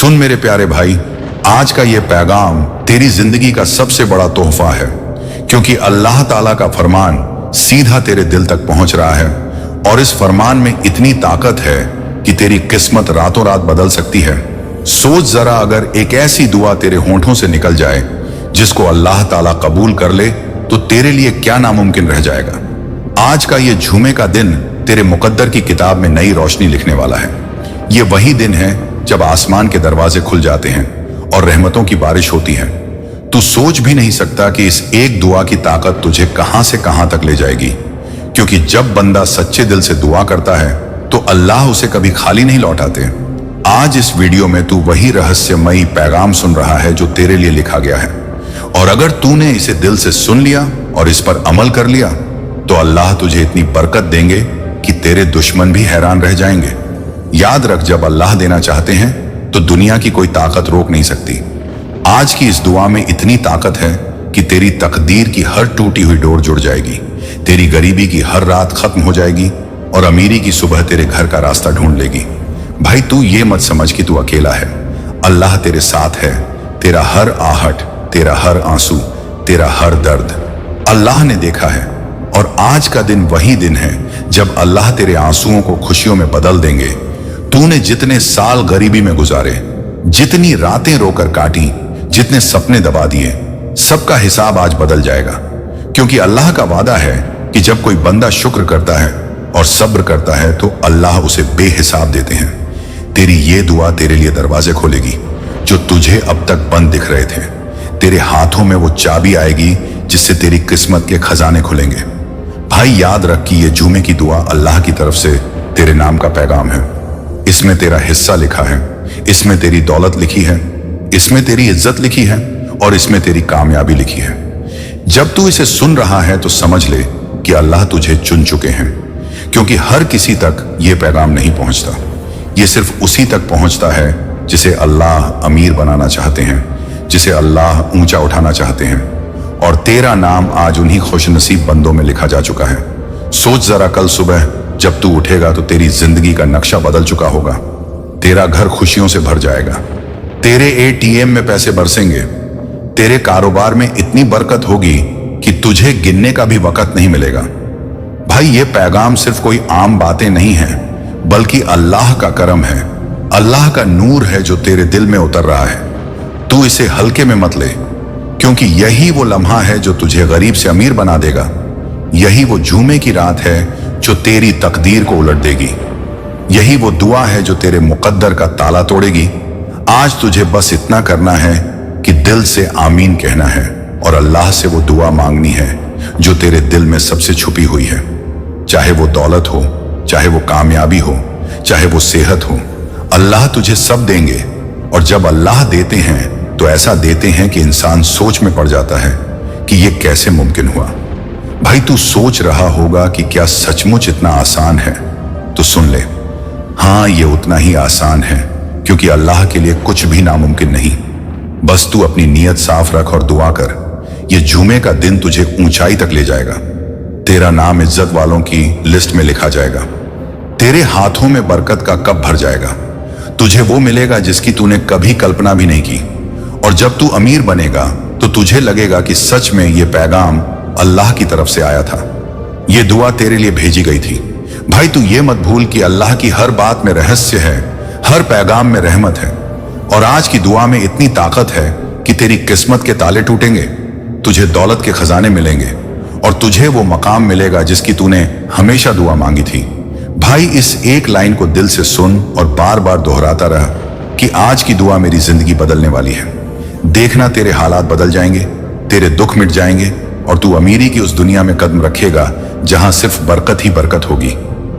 सुन मेरे प्यारे भाई, आज का ये पैगाम तेरी जिंदगी का सबसे बड़ा तोहफा है, क्योंकि अल्लाह ताला का फरमान सीधा तेरे दिल तक पहुंच रहा है और इस फरमान में इतनी ताकत है कि तेरी किस्मत रातों रात बदल सकती है। सोच जरा, अगर एक ऐसी दुआ तेरे होंठों से निकल जाए जिसको अल्लाह ताला कबूल कर ले तो तेरे लिए क्या नामुमकिन रह जाएगा। आज का ये जुमे का दिन तेरे मुकद्दर की किताब में नई रोशनी लिखने वाला है। ये वही दिन है जब आसमान के दरवाजे खुल जाते हैं और रहमतों की बारिश होती है। तू सोच भी नहीं सकता कि इस एक दुआ की ताकत तुझे कहां से कहां तक ले जाएगी, क्योंकि जब बंदा सच्चे दिल से दुआ करता है तो अल्लाह उसे कभी खाली नहीं लौटाते। आज इस वीडियो में तू वही रहस्यमयी पैगाम सुन रहा है जो तेरे लिए लिखा गया है, और अगर तूने इसे दिल से सुन लिया और इस पर अमल कर लिया तो अल्लाह तुझे इतनी बरकत देंगे कि तेरे दुश्मन भी हैरान रह जाएंगे। याद रख, जब अल्लाह देना चाहते हैं तो दुनिया की कोई ताकत रोक नहीं सकती। आज की इस दुआ में इतनी ताकत है कि तेरी तकदीर की हर टूटी हुई डोर जुड़ जाएगी, तेरी गरीबी की हर रात खत्म हो जाएगी और अमीरी की सुबह तेरे घर का रास्ता ढूंढ लेगी। भाई, तू ये मत समझ कि तू अकेला है। अल्लाह तेरे साथ है। तेरा हर आहट, तेरा हर आंसू, तेरा हर दर्द अल्लाह ने देखा है, और आज का दिन वही दिन है जब अल्लाह तेरे आंसुओं को खुशियों में बदल देंगे। तूने जितने साल गरीबी में गुजारे, जितनी रातें रोकर काटी, जितने सपने दबा दिए, सबका हिसाब आज बदल जाएगा, क्योंकि अल्लाह का वादा है कि जब कोई बंदा शुक्र करता है और सब्र करता है तो अल्लाह उसे बेहिसाब देते हैं। तेरी ये दुआ तेरे लिए दरवाजे खोलेगी जो तुझे अब तक बंद दिख रहे थे। तेरे हाथों में वो चाबी आएगी जिससे तेरी किस्मत के खजाने खुलेंगे। भाई, याद रख कि ये जुमे की दुआ अल्लाह की तरफ से तेरे नाम का पैगाम है। इसमें तेरा हिस्सा लिखा है, इसमें तेरी दौलत लिखी है, इसमें तेरी इज्जत लिखी है और इसमें तेरी कामयाबी लिखी है। जब तू इसे सुन रहा है तो समझ ले कि अल्लाह तुझे चुन चुके हैं, क्योंकि हर किसी तक ये पैगाम नहीं पहुंचता। ये सिर्फ उसी तक पहुंचता है जिसे अल्लाह अमीर बनाना चाहते हैं, जिसे अल्लाह ऊंचा उठाना चाहते हैं, और तेरा नाम आज उन्हीं खुशनसीब बंदों में लिखा जा चुका है। सोच जरा, कल सुबह जब तू उठेगा तो तेरी जिंदगी का नक्शा बदल चुका होगा। तेरा घर खुशियों से भर जाएगा, तेरे एटीएम में पैसे बरसेंगे, तेरे कारोबार में इतनी बरकत होगी कि तुझे गिनने का भी वक्त नहीं मिलेगा। भाई, ये पैगाम सिर्फ कोई आम बातें नहीं है, बल्कि अल्लाह का करम है, अल्लाह का नूर है जो तेरे दिल में उतर रहा है। तू इसे हल्के में मत ले, क्योंकि यही वो लम्हा है जो तुझे गरीब से अमीर बना देगा। यही वो जुमे की रात है जो तेरी तकदीर को उलट देगी। यही वो दुआ है जो तेरे मुकद्दर का ताला तोड़ेगी। आज तुझे बस इतना करना है कि दिल से आमीन कहना है और अल्लाह से वो दुआ मांगनी है जो तेरे दिल में सबसे छुपी हुई है। चाहे वो दौलत हो, चाहे वो कामयाबी हो, चाहे वो सेहत हो, अल्लाह तुझे सब देंगे। और जब अल्लाह देते हैं तो ऐसा देते हैं कि इंसान सोच में पड़ जाता है कि ये कैसे मुमकिन हुआ। भाई, तू सोच रहा होगा कि क्या सचमुच इतना आसान है? तो सुन ले, हाँ, ये उतना ही आसान है, क्योंकि अल्लाह के लिए कुछ भी नामुमकिन नहीं। बस तू अपनी नीयत साफ रख और दुआ कर। ये जुमे का दिन तुझे ऊंचाई तक ले जाएगा। तेरा नाम इज्जत वालों की लिस्ट में लिखा जाएगा। तेरे हाथों में बरकत का कप भर जाएगा। तुझे वो मिलेगा जिसकी तूने कभी कल्पना भी नहीं की। और जब तू अमीर बनेगा तो तुझे लगेगा कि सच में ये पैगाम अल्लाह की तरफ से आया था, ये दुआ तेरे लिए भेजी गई थी। भाई, तू ये मत भूल कि अल्लाह की हर बात में रहस्य है, हर पैगाम में रहमत है। और आज की दुआ में इतनी ताकत है कि तेरी किस्मत के ताले टूटेंगे, तुझे दौलत के खजाने मिलेंगे और तुझे वो मकाम मिलेगा जिसकी तूने हमेशा दुआ मांगी थी। भाई, इस एक लाइन को दिल से सुन और बार बार दोहराता रहा कि आज की दुआ मेरी जिंदगी बदलने वाली है। देखना, तेरे हालात बदल जाएंगे, तेरे दुख मिट जाएंगे और तू अमीरी की उस दुनिया में कदम रखेगा जहां सिर्फ बरकत ही बरकत होगी।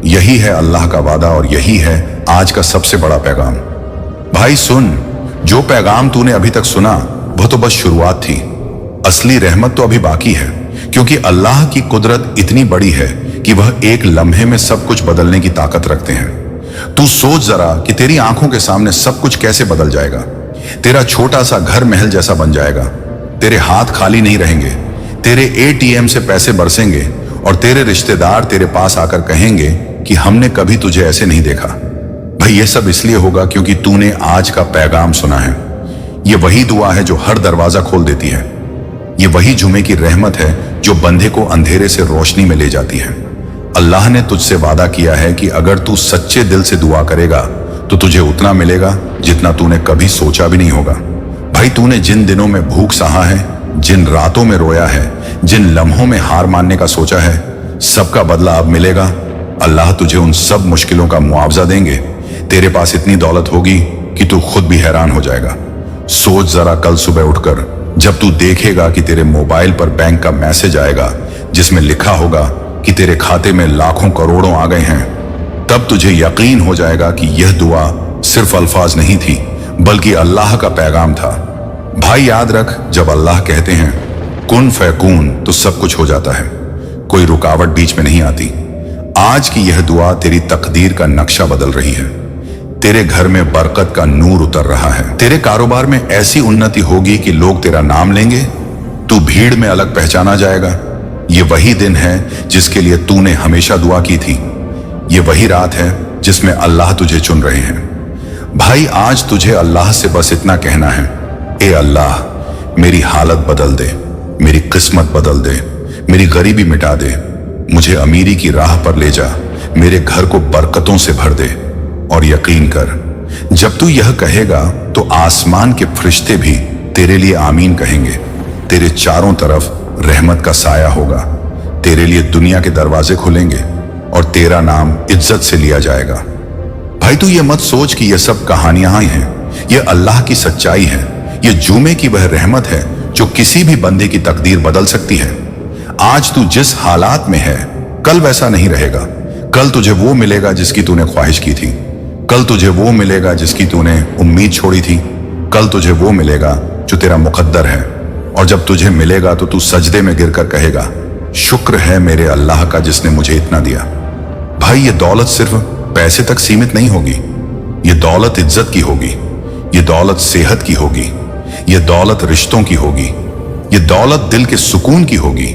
यही है अल्लाह का वादा और यही है आज का सबसे बड़ा पैगाम। भाई सुन, जो पैगाम तूने अभी तक सुना वो तो बस शुरुआत थी। असली रहमत तो अभी बाकी है, क्योंकि अल्लाह की कुदरत इतनी बड़ी है कि वह एक लम्हे में सब कुछ बदलने की ताकत रखते हैं। तू सोच जरा कि तेरी आंखों के सामने सब कुछ कैसे बदल जाएगा। तेरा छोटा सा घर महल जैसा बन जाएगा, तेरे हाथ खाली नहीं रहेंगे, तेरे एटीएम से पैसे बरसेंगे और तेरे रिश्तेदार तेरे पास आकर कहेंगे कि हमने कभी तुझे ऐसे नहीं देखा। भाई ये सब इसलिए होगा क्योंकि तूने आज का पैगाम सुना है। ये वही दुआ है जो हर दरवाजा खोल देती है। ये वही जुमे की रहमत है जो बंदे को अंधेरे से रोशनी में ले जाती है। अल्लाह ने तुझसे वादा किया है कि अगर तू सच्चे दिल से दुआ करेगा तो तुझे उतना मिलेगा जितना तूने कभी सोचा भी नहीं होगा। भाई तूने जिन दिनों में भूख सहा है, जिन रातों में रोया है, जिन लम्हों में हार मानने का सोचा है, सबका बदला अब मिलेगा। अल्लाह तुझे उन सब मुश्किलों का मुआवजा देंगे। तेरे पास इतनी दौलत होगी कि तू खुद भी हैरान हो जाएगा। सोच जरा, कल सुबह उठकर जब तू देखेगा कि तेरे मोबाइल पर बैंक का मैसेज आएगा जिसमें लिखा होगा कि तेरे खाते में लाखों करोड़ों आ गए हैं, तब तुझे यकीन हो जाएगा कि यह दुआ सिर्फ अल्फाज नहीं थी बल्कि अल्लाह का पैगाम था। भाई याद रख, जब अल्लाह कहते हैं कुन फयकून तो सब कुछ हो जाता है, कोई रुकावट बीच में नहीं आती। आज की यह दुआ तेरी तकदीर का नक्शा बदल रही है। तेरे घर में बरकत का नूर उतर रहा है। तेरे कारोबार में ऐसी उन्नति होगी कि लोग तेरा नाम लेंगे, तू भीड़ में अलग पहचाना जाएगा। ये वही दिन है जिसके लिए तूने हमेशा दुआ की थी। ये वही रात है जिसमें अल्लाह तुझे चुन रहे हैं। भाई आज तुझे अल्लाह से बस इतना कहना है, ए अल्लाह मेरी हालत बदल दे, मेरी किस्मत बदल दे, मेरी गरीबी मिटा दे, मुझे अमीरी की राह पर ले जा, मेरे घर को बरकतों से भर दे। और यकीन कर, जब तू यह कहेगा तो आसमान के फरिश्ते भी तेरे लिए आमीन कहेंगे। तेरे चारों तरफ रहमत का साया होगा। तेरे लिए दुनिया के दरवाजे खुलेंगे और तेरा नाम इज्जत से लिया जाएगा। भाई तू ये मत सोच कि ये सब कहानियां ही हैं। ये अल्लाह की सच्चाई है। ये जुमे की वह रहमत है जो किसी भी बंदे की तकदीर बदल सकती है। आज तू जिस हालात में है, कल वैसा नहीं रहेगा। कल तुझे वो मिलेगा जिसकी तूने ख्वाहिश की थी। कल तुझे वो मिलेगा जिसकी तूने उम्मीद छोड़ी थी। कल तुझे वो मिलेगा जो तेरा मुकद्दर है। और जब तुझे मिलेगा तो तू सजदे में गिरकर कहेगा, शुक्र है मेरे अल्लाह का जिसने मुझे इतना दिया। भाई ये दौलत सिर्फ पैसे तक सीमित नहीं होगी। ये दौलत इज्जत की होगी। ये दौलत सेहत की होगी। ये दौलत रिश्तों की होगी। ये दौलत दिल के सुकून की होगी।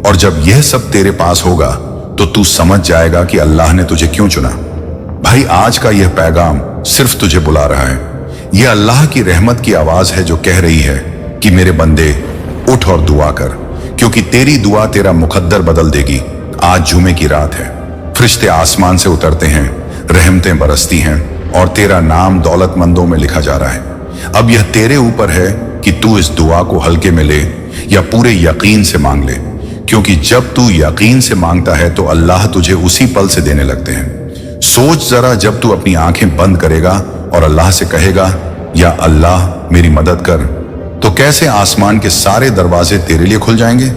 और जब यह सब तेरे पास होगा तो तू समझ जाएगा कि अल्लाह ने तुझे क्यों चुना। भाई आज का यह पैगाम सिर्फ तुझे बुला रहा है। यह अल्लाह की रहमत की आवाज है जो कह रही है कि मेरे बंदे उठ और दुआ कर, क्योंकि तेरी दुआ तेरा मुकद्दर बदल देगी। आज जुमे की रात है, फरिश्ते आसमान से उतरते हैं, रहमतें बरसती हैं और तेरा नाम दौलतमंदों में लिखा जा रहा है। अब यह तेरे ऊपर है कि तू इस दुआ को हल्के में ले या पूरे यकीन से मांग ले, क्योंकि जब तू यकीन से मांगता है तो अल्लाह तुझे उसी पल से देने लगते हैं। सोच जरा, जब तू अपनी आंखें बंद करेगा और अल्लाह से कहेगा, या अल्लाह मेरी मदद कर, तो कैसे आसमान के सारे दरवाजे तेरे लिए खुल जाएंगे।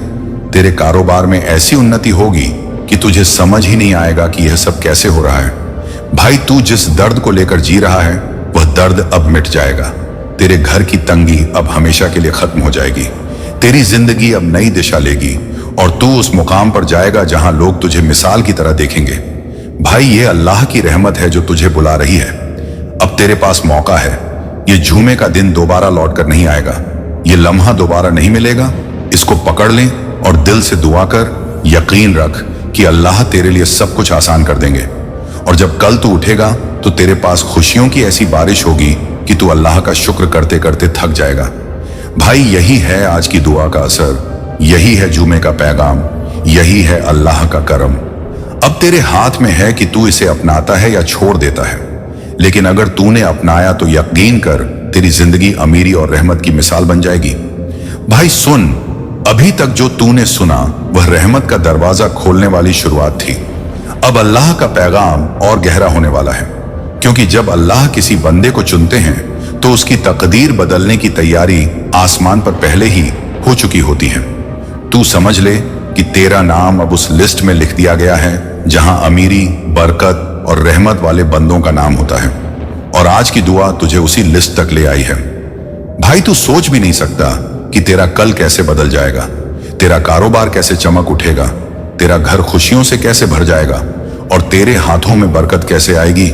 तेरे कारोबार में ऐसी उन्नति होगी कि तुझे समझ ही नहीं आएगा कि यह सब कैसे हो रहा है। भाई तू जिस दर्द को लेकर जी रहा है वह दर्द अब मिट जाएगा। तेरे घर की तंगी अब हमेशा के लिए खत्म हो जाएगी। तेरी जिंदगी अब नई दिशा लेगी और तू उस मुकाम पर जाएगा जहां लोग तुझे मिसाल की तरह देखेंगे। भाई ये अल्लाह की रहमत है जो तुझे बुला रही है। अब तेरे पास मौका है। ये जुमे का दिन दोबारा लौट कर नहीं आएगा। ये लम्हा दोबारा नहीं मिलेगा। इसको पकड़ ले और दिल से दुआ कर, यकीन रख कि अल्लाह तेरे लिए सब कुछ आसान कर देंगे। और जब कल तू उठेगा तो तेरे पास खुशियों की ऐसी बारिश होगी कि तू अल्लाह का शुक्र करते करते थक जाएगा। भाई यही है आज की दुआ का असर। यही है जुमे का पैगाम। यही है अल्लाह का करम। अब तेरे हाथ में है कि तू इसे अपनाता है या छोड़ देता है। लेकिन अगर तूने अपनाया तो यकीन कर तेरी जिंदगी अमीरी और रहमत की मिसाल बन जाएगी। भाई सुन, अभी तक जो तूने सुना वह रहमत का दरवाजा खोलने वाली शुरुआत थी। अब अल्लाह का पैगाम और गहरा होने वाला है, क्योंकि जब अल्लाह किसी बंदे को चुनते हैं तो उसकी तकदीर बदलने की तैयारी आसमान पर पहले ही हो चुकी होती है। तू समझ ले कि तेरा नाम अब उस लिस्ट में लिख दिया गया है जहां अमीरी, बरकत और रहमत वाले बंदों का नाम होता है। और आज की दुआ तुझे उसी लिस्ट तक ले आई है। भाई तू सोच भी नहीं सकता कि तेरा कल कैसे बदल जाएगा, तेरा कारोबार कैसे चमक उठेगा, तेरा घर खुशियों से कैसे भर जाएगा और तेरे हाथों में बरकत कैसे आएगी।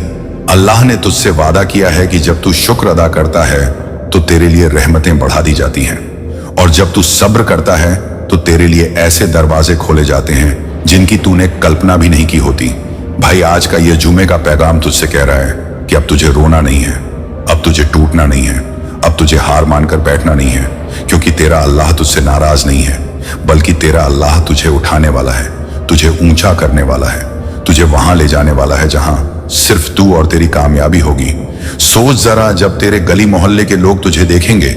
अल्लाह ने तुझसे वादा किया है कि जब तू शुक्र अदा करता है तो तेरे लिए रहमतें बढ़ा दी जाती हैं, और जब तू सब्र करता है तो तेरे लिए ऐसे दरवाजे खोले जाते हैं जिनकी तूने कल्पना भी नहीं की होती। भाई आज का यह जुमे का पैगाम तुझसे कह रहा है, कि अब तुझे रोना नहीं है, अब तुझे टूटना नहीं है, अब तुझे हार मानकर बैठना नहीं है, क्योंकि तेरा अल्लाह तुझसे नाराज नहीं है, बल्कि तेरा अल्लाह तुझे उठाने वाला है, तुझे ऊंचा करने वाला है, तुझे वहां ले जाने वाला है जहां सिर्फ तू और तेरी कामयाबी होगी। सोच जरा, जब तेरे गली मोहल्ले के लोग तुझे देखेंगे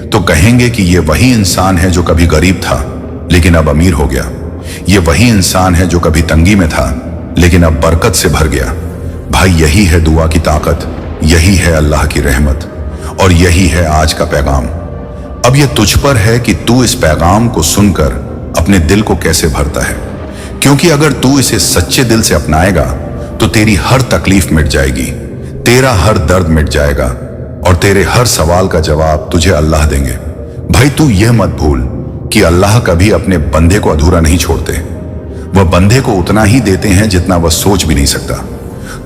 तो कहेंगे कि ये वही इंसान है जो कभी गरीब था लेकिन अब अमीर हो गया, ये वही इंसान है जो कभी तंगी में था लेकिन अब बरकत से भर गया। भाई, यही है दुआ की ताकत, यही है अल्लाह की रहमत, और यही है आज का पैगाम। अब यह तुझ पर है कि तू इस पैगाम को सुनकर अपने दिल को कैसे भरता है, क्योंकि अगर तू इसे सच्चे दिल से अपनाएगा तो तेरी हर तकलीफ मिट जाएगी, तेरा हर दर्द मिट जाएगा और तेरे हर सवाल का जवाब तुझे अल्लाह देंगे। भाई, तू यह मत भूल कि अल्लाह कभी अपने बंदे को अधूरा नहीं छोड़ते। वह बंदे को उतना ही देते हैं जितना वह सोच भी नहीं सकता।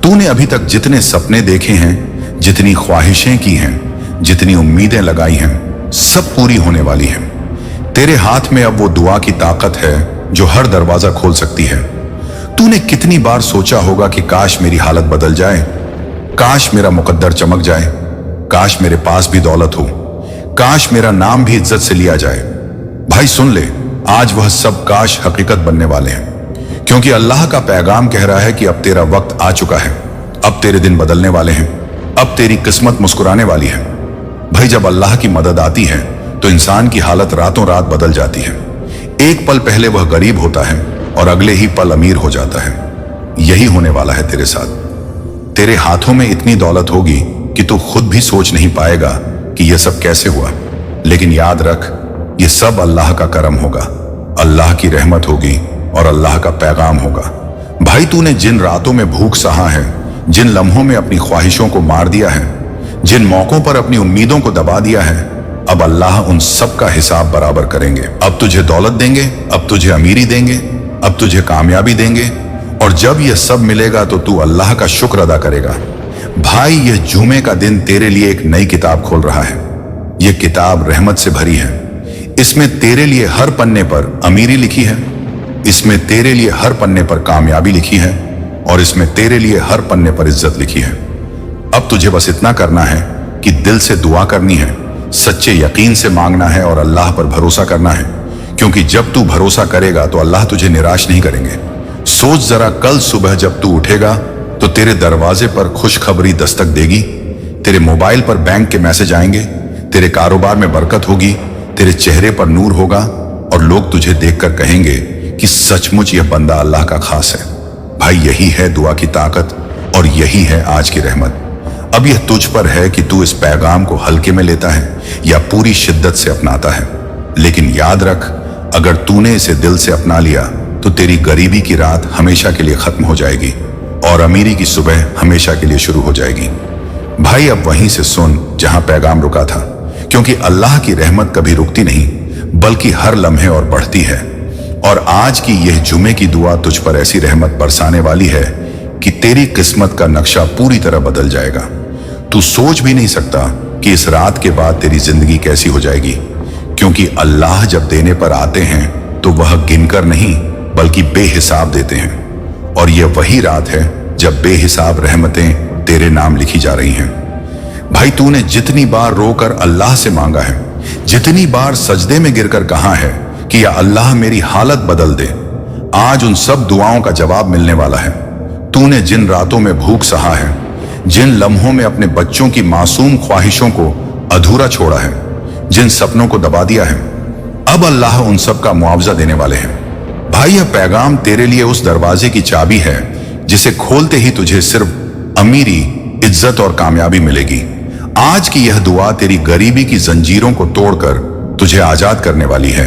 तूने अभी तक जितने सपने देखे हैं, जितनी ख्वाहिशें की हैं, जितनी उम्मीदें लगाई हैं, सब पूरी होने वाली हैं। तेरे हाथ में अब वो दुआ की ताकत है जो हर दरवाजा खोल सकती है। तूने कितनी बार सोचा होगा कि काश मेरी हालत बदल जाए, काश मेरा मुकद्दर चमक जाए, काश मेरे पास भी दौलत हो, काश मेरा नाम भी इज्जत से लिया जाए। भाई सुन ले, आज वह सब काश हकीकत बनने वाले हैं, क्योंकि अल्लाह का पैगाम कह रहा है कि अब तेरा वक्त आ चुका है, अब तेरे दिन बदलने वाले हैं, अब तेरी किस्मत मुस्कुराने वाली है। भाई, जब अल्लाह की मदद आती है तो इंसान की हालत रातों रात बदल जाती है। एक पल पहले वह गरीब होता है और अगले ही पल अमीर हो जाता है। यही होने वाला है तेरे साथ। तेरे हाथों में इतनी दौलत होगी कि तू खुद भी सोच नहीं पाएगा कि यह सब कैसे हुआ। लेकिन याद रख, यह सब अल्लाह का करम होगा, अल्लाह की रहमत होगी और अल्लाह का पैगाम होगा। भाई, तूने जिन रातों में भूख सहा है, जिन लम्हों में अपनी ख्वाहिशों को मार दिया है, जिन मौकों पर अपनी उम्मीदों को दबा दिया है, अब अल्लाह उन सब का हिसाब बराबर करेंगे। अब तुझे दौलत देंगे, अब तुझे अमीरी देंगे, अब तुझे कामयाबी देंगे, और जब यह सब मिलेगा तो तू अल्लाह का शुक्र अदा करेगा। भाई, यह जुमे का दिन तेरे लिए एक नई किताब खोल रहा है। यह किताब रहमत से भरी है। इसमें तेरे लिए हर पन्ने पर अमीरी लिखी है, इसमें तेरे लिए हर पन्ने पर कामयाबी लिखी है, और इसमें तेरे लिए हर पन्ने पर इज्जत लिखी है। अब तुझे बस इतना करना है कि दिल से दुआ करनी है, सच्चे यकीन से मांगना है और अल्लाह पर भरोसा करना है, क्योंकि जब तू भरोसा करेगा तो अल्लाह तुझे निराश नहीं करेंगे। सोच जरा, कल सुबह जब तू उठेगा तो तेरे दरवाजे पर खुशखबरी दस्तक देगी, तेरे मोबाइल पर बैंक के मैसेज आएंगे, तेरे कारोबार में बरकत होगी, तेरे चेहरे पर नूर होगा, और लोग तुझे देखकर कहेंगे कि सचमुच यह बंदा अल्लाह का खास है। भाई, यही है दुआ की ताकत और यही है आज की रहमत। अब यह तुझ पर है कि तू इस पैगाम को हल्के में लेता है या पूरी शिद्दत से अपनाता है। लेकिन याद रख, अगर तूने इसे दिल से अपना लिया तो तेरी गरीबी की रात हमेशा के लिए खत्म हो जाएगी और अमीरी की सुबह हमेशा के लिए शुरू हो जाएगी। भाई, अब वहीं से सुन जहां पैगाम रुका था, क्योंकि अल्लाह की रहमत कभी रुकती नहीं, बल्कि हर लम्हे और बढ़ती है। और आज की यह जुमे की दुआ तुझ पर ऐसी रहमत बरसाने वाली है कि तेरी किस्मत का नक्शा पूरी तरह बदल जाएगा। तू सोच भी नहीं सकता कि इस रात के बाद तेरी जिंदगी कैसी हो जाएगी, क्योंकि अल्लाह जब देने पर आते हैं तो वह गिनकर नहीं बल्कि बेहिसाब देते हैं। और यह वही रात है जब बेहिसाब रहमतें तेरे नाम लिखी जा रही हैं। भाई, तूने जितनी बार रोकर अल्लाह से मांगा है, जितनी बार सजदे में गिरकर कहा है कि या अल्लाह मेरी हालत बदल दे, आज उन सब दुआओं का जवाब मिलने वाला है। तूने जिन रातों में भूख सहा है, जिन लम्हों में अपने बच्चों की मासूम ख्वाहिशों को अधूरा छोड़ा है, जिन सपनों को दबा दिया है, अब अल्लाह उन सब का मुआवजा देने वाले हैं। भाई, यह पैगाम तेरे लिए उस दरवाजे की चाबी है जिसे खोलते ही तुझे सिर्फ अमीरी, इज्जत और कामयाबी मिलेगी। आज की यह दुआ तेरी गरीबी की जंजीरों को तोड़कर तुझे आजाद करने वाली है।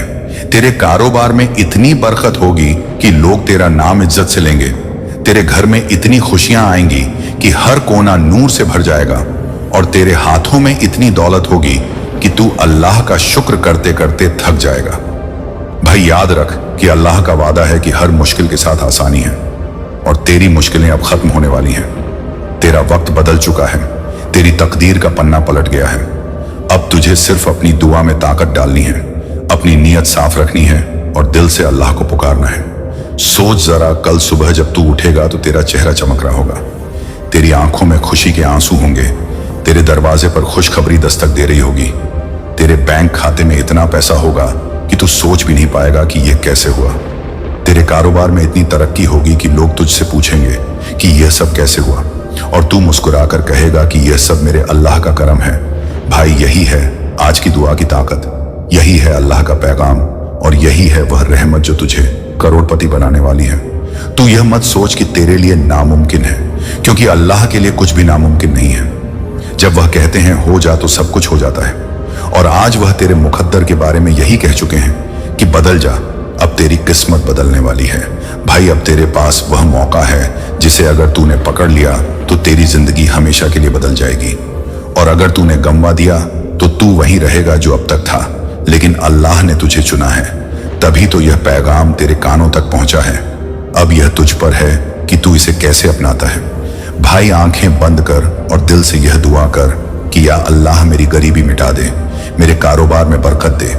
तेरे कारोबार में इतनी बरकत होगी कि लोग तेरा नाम इज्जत से लेंगे। तेरे घर में इतनी खुशियां आएंगी कि हर कोना नूर से भर जाएगा, और तेरे हाथों में इतनी दौलत होगी कि तू अल्लाह का शुक्र करते करते थक जाएगा। भाई, याद रख कि अल्लाह का वादा है कि हर मुश्किल के साथ आसानी है, और तेरी मुश्किलें अब खत्म होने वाली हैं। तेरा वक्त बदल चुका है, तेरी तकदीर का पन्ना पलट गया है। अब तुझे सिर्फ अपनी दुआ में ताकत डालनी है, अपनी नीयत साफ रखनी है और दिल से अल्लाह को पुकारना है। सोच जरा, कल सुबह जब तू उठेगा तो तेरा चेहरा चमक रहा होगा, तेरी आंखों में खुशी के आंसू होंगे। तेरे दरवाजे पर खुशखबरी दस्तक दे रही होगी। तेरे बैंक खाते में इतना पैसा होगा कि तू सोच भी नहीं पाएगा कि यह कैसे हुआ। तेरे कारोबार में इतनी तरक्की होगी कि लोग तुझसे पूछेंगे कि यह सब कैसे हुआ, और तू मुस्कुराकर कहेगा कि यह सब मेरे अल्लाह का करम है। भाई, यही है आज की दुआ की ताकत, यही है अल्लाह का पैगाम, और यही है वह रहमत जो तुझे करोड़पति बनाने वाली है। तू यह मत सोच कि तेरे लिए नामुमकिन है, क्योंकि अल्लाह के लिए कुछ भी नामुमकिन नहीं है। जब वह कहते हैं हो जा तो सब कुछ हो जाता है, और आज वह तेरे मुकद्दर के बारे में यही कह चुके हैं कि बदल जा, अब तेरी किस्मत बदलने वाली है। भाई, अब तेरे पास वह मौका है जिसे अगर तूने पकड़ लिया तो तेरी जिंदगी हमेशा के लिए बदल जाएगी, और अगर तूने गंवा दिया तो तू वहीं रहेगा जो अब तक था। लेकिन अल्लाह ने तुझे चुना है, तभी तो यह पैगाम तेरे कानों तक पहुंचा है। अब यह तुझ पर है कि तू इसे कैसे अपनाता है। भाई, आंखें बंद कर और दिल से यह दुआ कर कि या अल्लाह मेरी गरीबी मिटा दे, मेरे कारोबार में बरकत दे,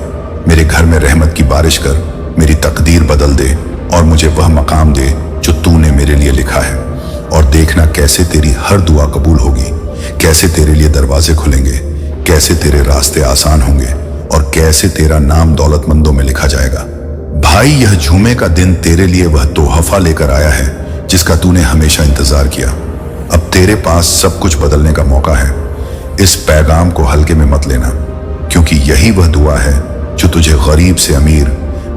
मेरे घर में रहमत की बारिश कर, मेरी तकदीर बदल दे, और मुझे वह मकाम दे जो तूने मेरे लिए लिखा है। और देखना कैसे तेरी हर दुआ कबूल होगी, कैसे तेरे लिए दरवाजे खुलेंगे, कैसे तेरे रास्ते आसान होंगे, और कैसे तेरा नाम दौलतमंदों में लिखा जाएगा। भाई, यह जुमे का दिन तेरे लिए वह तोहफा लेकर आया है जिसका तूने हमेशा इंतजार किया। अब तेरे पास सब कुछ बदलने का मौका है। इस पैगाम को हल्के में मत लेना, क्योंकि यही वह दुआ है जो तुझे गरीब से अमीर,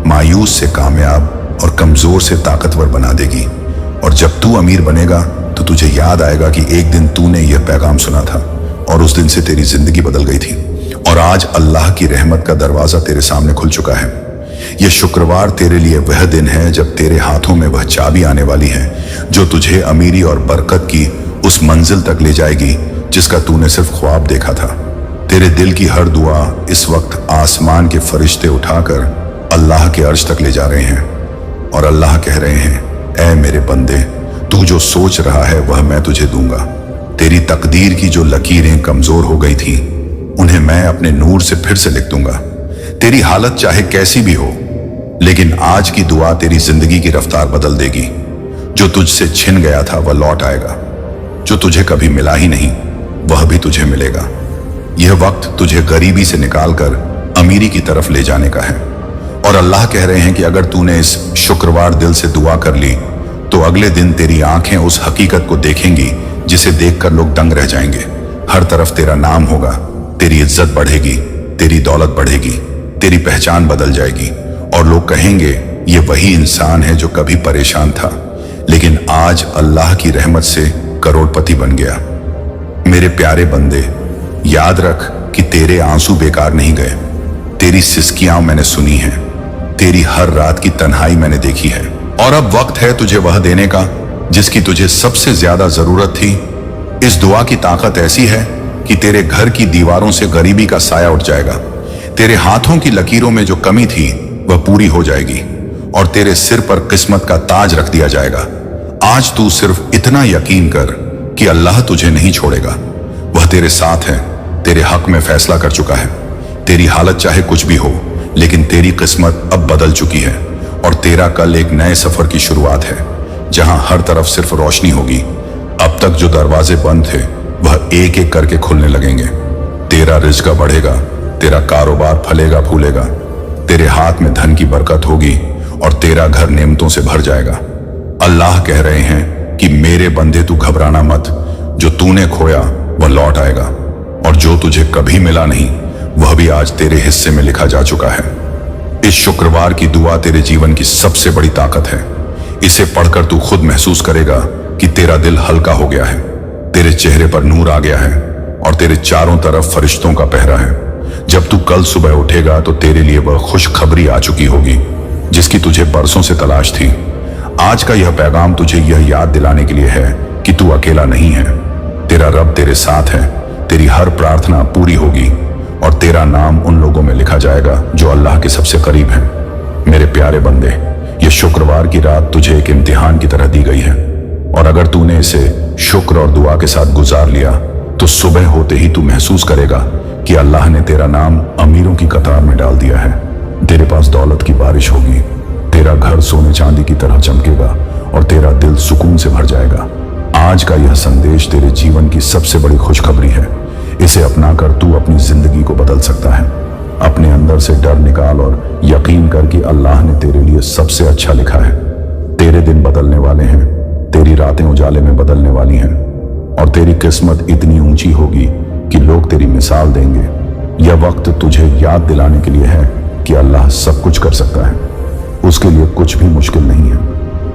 मायूस से कामयाब और कमजोर से ताकतवर बना देगी। और जब तू अमीर बनेगा तो तुझे याद आएगा कि एक दिन तूने यह पैगाम सुना था, और उस दिन से तेरी जिंदगी बदल गई थी। और आज अल्लाह की रहमत का दरवाजा तेरे सामने खुल चुका है। यह शुक्रवार तेरे लिए वह दिन है जब तेरे हाथों में वह चाबी आने वाली है जो तुझे अमीरी और बरकत की उस मंजिल तक ले जाएगी जिसका तूने सिर्फ ख्वाब देखा था। तेरे दिल की हर दुआ इस वक्त आसमान के फरिश्ते उठाकर अल्लाह के अर्श तक ले जा रहे हैं, और अल्लाह कह रहे हैं, ऐ मेरे बंदे, तू जो सोच रहा है वह मैं तुझे दूंगा। तेरी तकदीर की जो लकीरें कमजोर हो गई थी उन्हें मैं अपने नूर से फिर से लिख दूंगा। तेरी हालत चाहे कैसी भी हो, लेकिन आज की दुआ तेरी जिंदगी की रफ्तार बदल देगी। जो तुझसे छिन गया था वह लौट आएगा, जो तुझे कभी मिला ही नहीं वह भी तुझे मिलेगा। यह वक्त तुझे गरीबी से निकालकर अमीरी की तरफ ले जाने का है, और अल्लाह कह रहे हैं कि अगर तूने इस शुक्रवार दिल से दुआ कर ली तो अगले दिन तेरी आंखें उस हकीकत को देखेंगी जिसे देखकर लोग दंग रह जाएंगे। हर तरफ तेरा नाम होगा, तेरी इज्जत बढ़ेगी, तेरी दौलत बढ़ेगी, तेरी पहचान बदल जाएगी, और लोग कहेंगे ये वही इंसान है जो कभी परेशान था लेकिन आज अल्लाह की रहमत से करोड़पति बन गया। मेरे प्यारे बंदे, याद रख कि तेरे आंसू बेकार नहीं गए। तेरी सिसकियां मैंने सुनी हैं, तेरी हर रात की तन्हाई मैंने देखी है, और अब वक्त है तुझे वह देने का जिसकी तुझे सबसे ज्यादा जरूरत थी। इस दुआ की ताकत ऐसी है कि तेरे घर की दीवारों से गरीबी का साया उठ जाएगा, तेरे हाथों की लकीरों में जो कमी थी वह पूरी हो जाएगी, और तेरे सिर पर किस्मत का ताज रख दिया जाएगा। आज तू सिर्फ इतना यकीन कर कि अल्लाह तुझे नहीं छोड़ेगा, वह तेरे साथ है, तेरे हक में फैसला कर चुका है। तेरी हालत चाहे कुछ भी हो, लेकिन तेरी किस्मत अब बदल चुकी है, और तेरा कल एक नए सफर की शुरुआत है जहां हर तरफ सिर्फ रोशनी होगी। अब तक जो दरवाजे बंद थे वह एक एक करके खुलने लगेंगे। तेरा रिज़्क बढ़ेगा, तेरा कारोबार फलेगा फूलेगा, तेरे हाथ में धन की बरकत होगी, और तेरा घर नेमतों से भर जाएगा। अल्लाह कह रहे हैं कि मेरे बंदे तू घबराना मत, जो तूने खोया वह लौट आएगा, और जो तुझे कभी मिला नहीं वह भी आज तेरे हिस्से में लिखा जा चुका है। इस शुक्रवार की दुआ तेरे जीवन की सबसे बड़ी ताकत है। इसे पढ़कर तू खुद महसूस करेगा कि तेरा दिल हल्का हो गया है, तेरे चेहरे पर नूर आ गया है, और तेरे चारों तरफ फरिश्तों का पहरा है। जब तू कल सुबह उठेगा तो तेरे लिए वह खुशखबरी आ चुकी होगी जिसकी तुझे बरसों से तलाश थी। आज का यह पैगाम तुझे यह याद दिलाने के लिए है कि तू अकेला नहीं है। तेरा रब तेरे साथ है, तेरी हर प्रार्थना पूरी होगी, और तेरा नाम उन लोगों में लिखा जाएगा जो अल्लाह के सबसे करीब हैं। मेरे प्यारे बंदे, यह शुक्रवार की रात तुझे एक इम्तिहान की तरह दी गई है, और अगर तूने इसे शुक्र और दुआ के साथ गुजार लिया तो सुबह होते ही तू महसूस करेगा कि अल्लाह ने तेरा नाम अमीरों की कतार में डाल दिया है। तेरे पास दौलत की बारिश होगी, तेरा घर सोने चांदी की तरह चमकेगा, और तेरा दिल सुकून से भर जाएगा। आज का यह संदेश तेरे जीवन की सबसे बड़ी खुशखबरी है। इसे अपनाकर तू अपनी जिंदगी को बदल सकता है। अपने अंदर से डर निकाल और यकीन कर कि अल्लाह ने तेरे लिए सबसे अच्छा लिखा है। तेरे दिन बदलने वाले हैं, तेरी रातें उजाले में बदलने वाली हैं और तेरी किस्मत इतनी ऊंची होगी कि लोग तेरी मिसाल देंगे। यह वक्त तुझे याद दिलाने के लिए है कि अल्लाह सब कुछ कर सकता है, उसके लिए कुछ भी मुश्किल नहीं है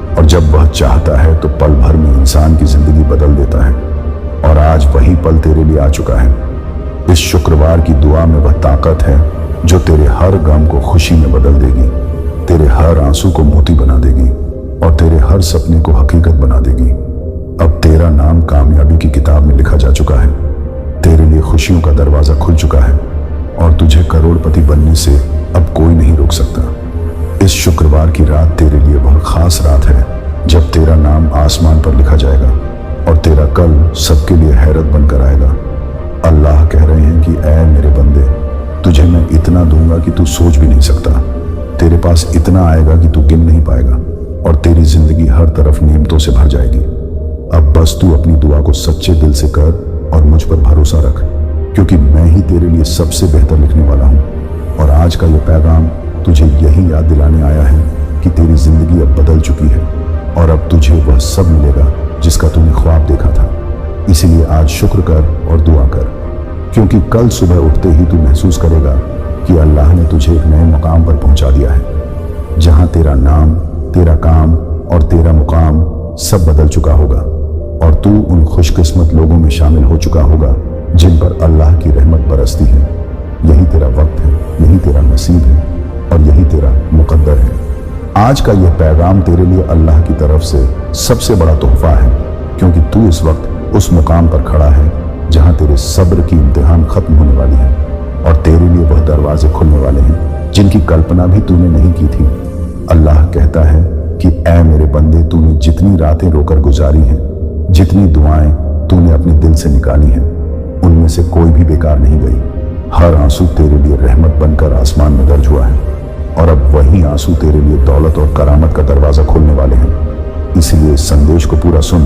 और जब वह चाहता है तो पल भर में इंसान की जिंदगी बदल देता है। और आज वही पल तेरे लिए आ चुका है। इस शुक्रवार की दुआ में वह ताकत है जो तेरे हर गम को खुशी में बदल देगी, तेरे हर आंसू को मोती बना देगी और तेरे हर सपने को हकीकत बना देगी। अब तेरा नाम कामयाबी की किताब में लिखा जा चुका है। तेरे लिए खुशियों का दरवाजा खुल चुका है और तुझे करोड़पति बनने से अब कोई नहीं रोक सकता। इस शुक्रवार की रात तेरे लिए वह खास रात है जब तेरा नाम आसमान पर लिखा जाएगा और तेरा कल सबके लिए हैरत बनकर आएगा। अल्लाह कह रहे हैं कि ऐ मेरे बंदे, तुझे मैं इतना दूंगा कि तू सोच भी नहीं सकता। तेरे पास इतना आएगा कि तू गिन नहीं पाएगा और तेरी जिंदगी हर तरफ नेमतों से भर जाएगी। अब बस तू अपनी दुआ को सच्चे दिल से कर और मुझ पर भरोसा रख, क्योंकि मैं ही तेरे लिए सबसे बेहतर लिखने वाला हूँ। और आज का यह पैगाम तुझे यही याद दिलाने आया है कि तेरी जिंदगी अब बदल चुकी है और अब तुझे वह सब मिलेगा जिसका तूने ख्वाब देखा था। इसीलिए आज शुक्र कर और दुआ कर, क्योंकि कल सुबह उठते ही तू महसूस करेगा कि अल्लाह ने तुझे एक नए मुकाम पर पहुंचा दिया है, जहां तेरा नाम, तेरा काम और तेरा मुकाम सब बदल चुका होगा और तू उन खुशकिस्मत लोगों में शामिल हो चुका होगा जिन पर अल्लाह की रहमत बरसती है। यही तेरा वक्त है, यही तेरा नसीब है और यही तेरा मुकद्दर है। आज का यह पैगाम तेरे लिए अल्लाह की तरफ से सबसे बड़ा तोहफा है, क्योंकि तू इस वक्त उस मुकाम पर खड़ा है जहां तेरे सब्र की इम्तिहान खत्म होने वाली है और तेरे लिए वह दरवाजे खुलने वाले हैं जिनकी कल्पना भी तूने नहीं की थी। अल्लाह कहता है कि ऐ मेरे बंदे, तूने जितनी रातें रोकर गुजारी हैं, जितनी दुआएं तूने अपने दिल से निकाली हैं, उनमें से कोई भी बेकार नहीं गई। हर आंसू तेरे लिए रहमत बनकर आसमान में दर्ज हुआ है और अब वही आंसू तेरे लिए दौलत और करामत का दरवाजा खोलने वाले हैं। इसलिए इस संदेश को पूरा सुन,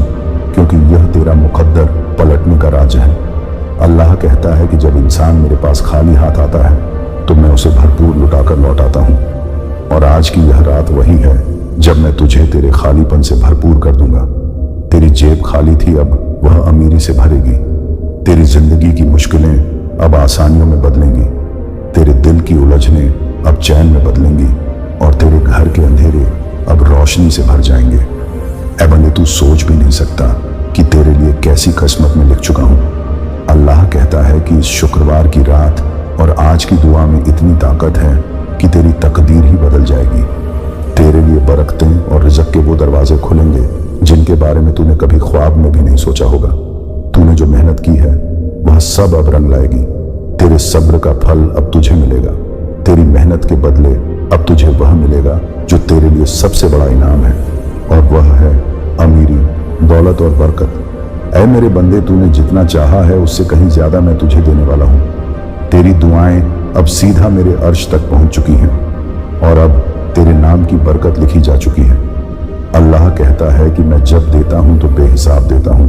क्योंकि यह तेरा मुकद्दर पलटने का राज है। अल्लाह कहता है कि जब इंसान मेरे पास खाली हाथ आता है तो मैं उसे भरपूर लुटाकर लौटाता हूँ। और आज की यह रात वही है जब मैं तुझे तेरे खालीपन से भरपूर कर दूंगा। तेरी जेब खाली थी, अब वह अमीरी से भरेगी। तेरी जिंदगी की मुश्किलें अब आसानियों में बदलेंगी। तेरे दिल की उलझने अब चैन में बदलेंगी और तेरे घर के अंधेरे अब रोशनी से भर जाएंगे। ऐ बंदे, तू सोच भी नहीं सकता कि तेरे लिए कैसी किस्मत में लिख चुका हूं। अल्लाह कहता है कि इस शुक्रवार की रात और आज की दुआ में इतनी ताकत है कि तेरी तकदीर ही बदल जाएगी। तेरे लिए बरकतें और रिज़्क़ के वो दरवाजे खुलेंगे जिनके बारे में तूने कभी ख्वाब में भी नहीं सोचा होगा। तूने जो मेहनत की है वह सब अब रंग लाएगी। तेरे सब्र का फल अब तुझे मिलेगा। तेरी मेहनत के बदले अब तुझे वह मिलेगा जो तेरे लिए सबसे बड़ा इनाम है, और वह है अमीरी, दौलत और बरकत। ऐ मेरे बंदे, तूने जितना चाहा है उससे कहीं ज्यादा मैं तुझे देने वाला हूँ। तेरी दुआएं अब सीधा मेरे अर्श तक पहुंच चुकी हैं और अब तेरे नाम की बरकत लिखी जा चुकी है। अल्लाह कहता है कि मैं जब देता हूं तो बेहिसाब देता हूं,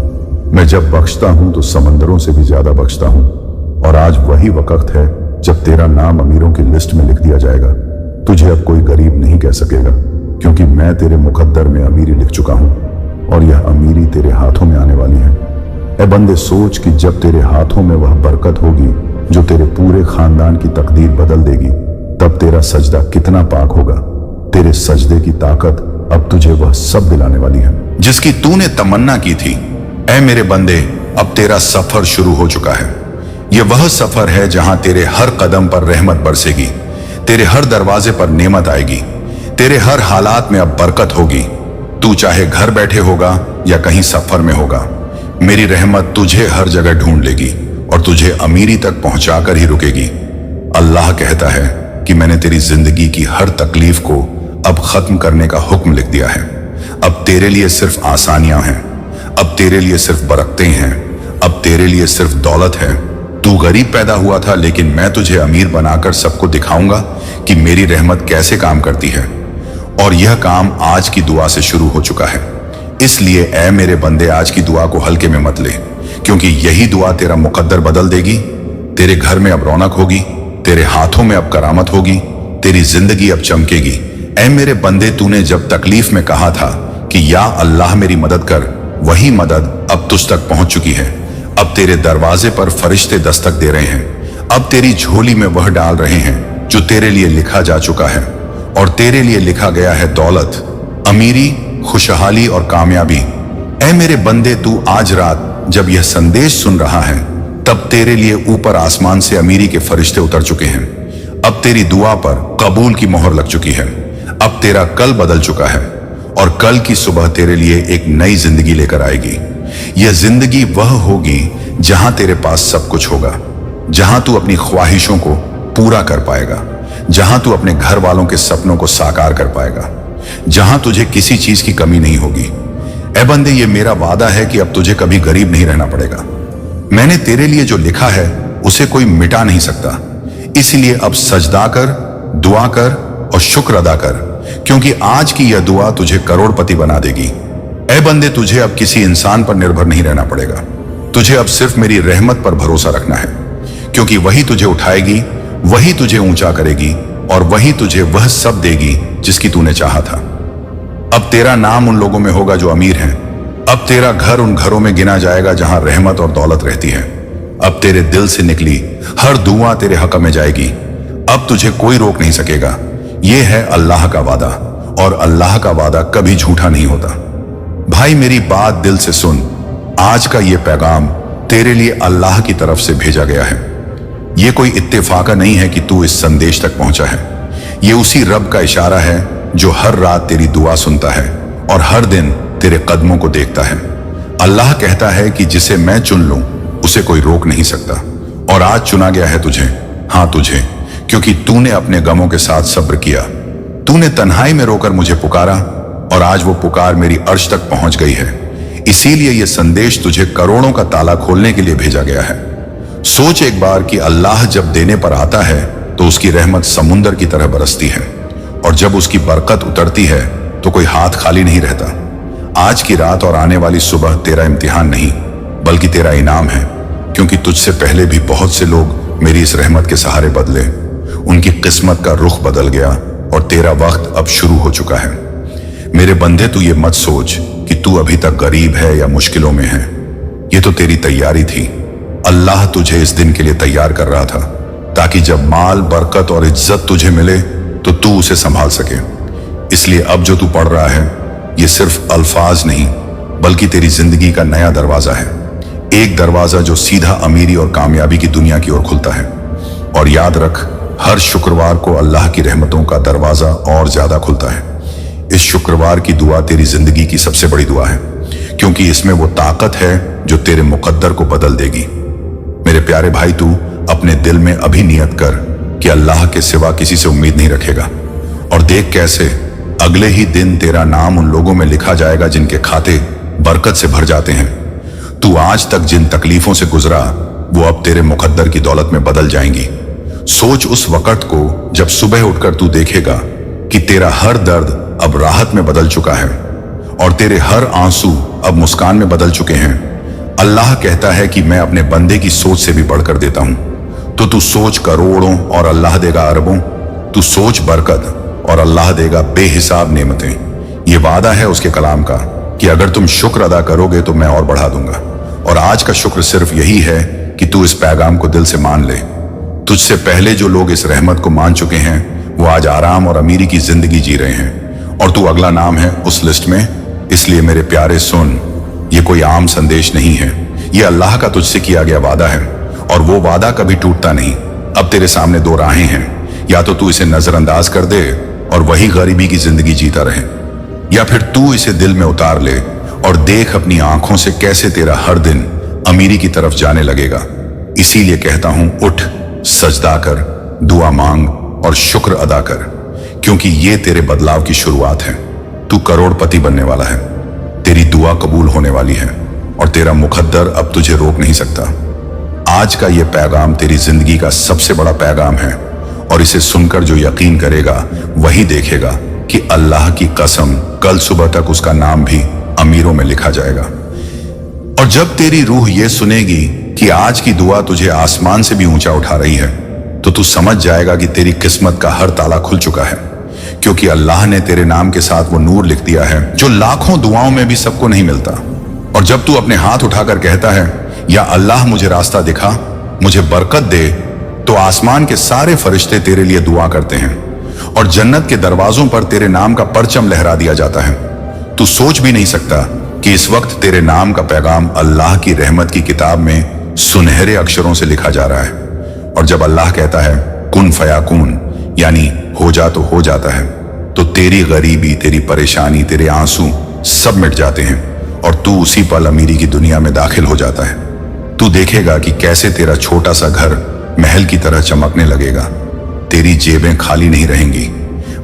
मैं जब बख्शता हूं तो समंदरों से भी ज्यादा बख्शता हूं। और आज वही वक्त है जब तेरा नाम अमीरों की लिस्ट में लिख दिया जाएगा। तुझे अब कोई गरीब नहीं कह सकेगा, क्योंकि मैं तेरे मुकद्दर में अमीरी लिख चुका हूं और यह अमीरी तेरे हाथों में आने वाली है। ऐ बंदे, सोच कि जब तेरे हाथों में वह बरकत होगी जो तेरे पूरे खानदान की तकदीर बदल देगी, तब तेरा सजदा कितना पाक होगा। तेरे सजदे की ताकत अब तुझे वह सब दिलाने वाली है जिसकी तूने तमन्ना की थी। ऐ मेरे बंदे, अब तेरा सफर शुरू हो चुका है। यह वह सफर है जहां तेरे हर कदम पर रहमत बरसेगी, तेरे हर दरवाजे पर नेमत आएगी, तेरे हर हालात में अब बरकत होगी। तू चाहे घर बैठे होगा या कहीं सफर में होगा, मेरी रहमत तुझे हर जगह ढूंढ लेगी और तुझे अमीरी तक पहुंचाकर ही रुकेगी। अल्लाह कहता है कि मैंने तेरी जिंदगी की हर तकलीफ को अब खत्म करने का हुक्म लिख दिया है। अब तेरे लिए सिर्फ आसानियां हैं, अब तेरे लिए सिर्फ बरकतें हैं, अब तेरे लिए सिर्फ दौलत है। तू गरीब पैदा हुआ था, लेकिन मैं तुझे अमीर बनाकर सबको दिखाऊंगा कि मेरी रहमत कैसे काम करती है। और यह काम आज की दुआ से शुरू हो चुका है। इसलिए ऐ मेरे बंदे, आज की दुआ को हल्के में मत ले, क्योंकि यही दुआ तेरा मुकद्दर बदल देगी। तेरे घर में अब रौनक होगी, तेरे हाथों में अब करामत होगी, तेरी जिंदगी अब चमकेगी। ऐ मेरे बंदे, तूने जब तकलीफ में कहा था कि या अल्लाह मेरी मदद कर, वही मदद अब तुझ तक पहुंच चुकी है। अब तेरे दरवाजे पर फरिश्ते दस्तक दे रहे हैं। अब तेरी झोली में वह डाल रहे हैं जो तेरे लिए लिखा जा चुका है, और तेरे लिए लिखा गया है दौलत, अमीरी, खुशहाली और कामयाबी। ऐ मेरे बंदे, तू आज रात जब यह संदेश सुन रहा है, तब तेरे लिए ऊपर आसमान से अमीरी के फरिश्ते उतर चुके हैं। अब तेरी दुआ पर कबूल की मोहर लग चुकी है। अब तेरा कल बदल चुका है, और कल की सुबह तेरे लिए एक नई जिंदगी लेकर आएगी। यह जिंदगी वह होगी जहां तेरे पास सब कुछ होगा, जहां तू अपनी ख्वाहिशों को पूरा कर पाएगा, जहां तू अपने घर वालों के सपनों को साकार कर पाएगा, जहां तुझे किसी चीज की कमी नहीं होगी। ऐ बंदे, ये मेरा वादा है कि अब तुझे कभी गरीब नहीं रहना पड़ेगा। मैंने तेरे लिए जो लिखा है उसे कोई मिटा नहीं सकता। इसलिए अब सजदा कर, दुआ कर और शुक्र अदा कर, क्योंकि आज की यह दुआ तुझे करोड़पति बना देगी। ऐ बंदे, तुझे अब किसी इंसान पर निर्भर नहीं रहना पड़ेगा। तुझे अब सिर्फ मेरी रहमत पर भरोसा रखना है, क्योंकि वही तुझे उठाएगी, वही तुझे ऊंचा करेगी, और वही तुझे वह सब देगी जिसकी तूने चाहा था। अब तेरा नाम उन लोगों में होगा जो अमीर हैं। अब तेरा घर उन घरों में गिना जाएगा जहां रहमत और दौलत रहती है। अब तेरे दिल से निकली हर दुआ तेरे हक में जाएगी। अब तुझे कोई रोक नहीं सकेगा। यह है अल्लाह का वादा, और अल्लाह का वादा कभी झूठा नहीं होता। भाई, मेरी बात दिल से सुन। आज का यह पैगाम तेरे लिए अल्लाह की तरफ से भेजा गया है। यह कोई इत्तेफाका नहीं है कि तू इस संदेश तक पहुंचा है। यह उसी रब का इशारा है जो हर रात तेरी दुआ सुनता है और हर दिन तेरे कदमों को देखता है। अल्लाह कहता है कि जिसे मैं चुन लूं उसे कोई रोक नहीं सकता। और आज चुना गया है तुझे, हाँ तुझे, क्योंकि तूने अपने गमों के साथ सब्र किया। तूने तन्हाई में रोकर मुझे पुकारा, और आज वो पुकार मेरी अर्श तक पहुंच गई है। इसीलिए यह संदेश तुझे करोड़ों का ताला खोलने के लिए भेजा गया है। सोच एक बार कि अल्लाह जब देने पर आता है तो उसकी रहमत समुंदर की तरह बरसती है, और जब उसकी बरकत उतरती है तो कोई हाथ खाली नहीं रहता। आज की रात और आने वाली सुबह तेरा इम्तिहान नहीं, बल्कि तेरा इनाम है, क्योंकि तुझसे पहले भी बहुत से लोग मेरी इस रहमत के सहारे बदले। उनकी किस्मत का रुख बदल गया, और तेरा वक्त अब शुरू हो चुका है। मेरे बंदे, तू ये मत सोच कि तू अभी तक गरीब है या मुश्किलों में है। ये तो तेरी तैयारी थी। अल्लाह तुझे इस दिन के लिए तैयार कर रहा था, ताकि जब माल, बरकत और इज्जत तुझे मिले तो तू उसे संभाल सके। इसलिए अब जो तू पढ़ रहा है, ये सिर्फ अल्फाज नहीं, बल्कि तेरी जिंदगी का नया दरवाजा है। एक दरवाजा जो सीधा अमीरी और कामयाबी की दुनिया की ओर खुलता है। और याद रख, हर शुक्रवार को अल्लाह की रहमतों का दरवाजा और ज्यादा खुलता है। इस शुक्रवार की दुआ तेरी जिंदगी की सबसे बड़ी दुआ है, क्योंकि इसमें वो ताकत है जो तेरे मुकद्दर को बदल देगी। मेरे प्यारे भाई, तू अपने दिल में अभी नियत कर कि अल्लाह के सिवा किसी से उम्मीद नहीं रखेगा, और देख कैसे अगले ही दिन तेरा नाम उन लोगों में लिखा जाएगा जिनके खाते बरकत से भर जाते हैं। तू आज तक जिन तकलीफों से गुजरा, वो अब तेरे मुकद्दर की दौलत में बदल जाएंगी। सोच उस वक्त को जब सुबह उठकर तू देखेगा कि तेरा हर दर्द अब राहत में बदल चुका है, और तेरे हर आंसू अब मुस्कान में बदल चुके हैं। अल्लाह कहता है कि मैं अपने बंदे की सोच से भी बढ़कर देता हूं। तो तू सोच करोड़ों और अल्लाह देगा अरबों। तू सोच बरकत और अल्लाह देगा बेहिसाब नेमतें। ये वादा है उसके कलाम का कि अगर तुम शुक्र अदा करोगे तो मैं और बढ़ा दूंगा। और आज का शुक्र सिर्फ यही है कि तू इस पैगाम को दिल से मान ले। तुझसे पहले जो लोग इस रहमत को मान चुके हैं, वो आज आराम और अमीरी की जिंदगी जी रहे हैं, और तू अगला नाम है उस लिस्ट में। इसलिए मेरे प्यारे सुन, ये कोई आम संदेश नहीं है, ये अल्लाह का तुझसे किया गया वादा है, और वो वादा कभी टूटता नहीं। अब तेरे सामने दो राहें हैं, या तो तू इसे नजरअंदाज कर दे और वही गरीबी की जिंदगी जीता रहे, या फिर तू इसे दिल में उतार ले और देख अपनी आंखों से कैसे तेरा हर दिन अमीरी की तरफ जाने लगेगा। इसीलिए कहता हूं, उठ, सजदा कर, दुआ मांग और शुक्र अदा कर, क्योंकि ये तेरे बदलाव की शुरुआत है। तू करोड़पति बनने वाला है, तेरी दुआ कबूल होने वाली है, और तेरा मुकद्दर अब तुझे रोक नहीं सकता। आज का ये पैगाम तेरी जिंदगी का सबसे बड़ा पैगाम है, और इसे सुनकर जो यकीन करेगा वही देखेगा कि अल्लाह की कसम कल सुबह तक उसका नाम भी अमीरों में लिखा जाएगा। और जब तेरी रूह ये सुनेगी कि आज की दुआ तुझे आसमान से भी ऊंचा उठा रही है, तो तू समझ जाएगा कि तेरी किस्मत का हर ताला खुल चुका है, क्योंकि अल्लाह ने तेरे नाम के साथ वो नूर लिख दिया है जो लाखों दुआओं में भी सबको नहीं मिलता। और जब तू अपने हाथ उठाकर कहता है, या अल्लाह मुझे रास्ता दिखा, मुझे बरकत दे, तो आसमान के सारे फरिश्ते तेरे लिए दुआ करते हैं और जन्नत के दरवाजों पर तेरे नाम का परचम लहरा दिया जाता है। तू सोच भी नहीं सकता कि इस वक्त तेरे नाम का पैगाम अल्लाह की रहमत की किताब में सुनहरे अक्षरों से लिखा जा रहा है। और जब अल्लाह कहता है कुन फयाकून, यानी हो जा तो हो जाता है, तो तेरी गरीबी, तेरी परेशानी, तेरे आंसू सब मिट जाते हैं और तू उसी पल अमीरी की दुनिया में दाखिल हो जाता है। तू देखेगा कि कैसे तेरा छोटा सा घर महल की तरह चमकने लगेगा। तेरी जेबें खाली नहीं रहेंगी,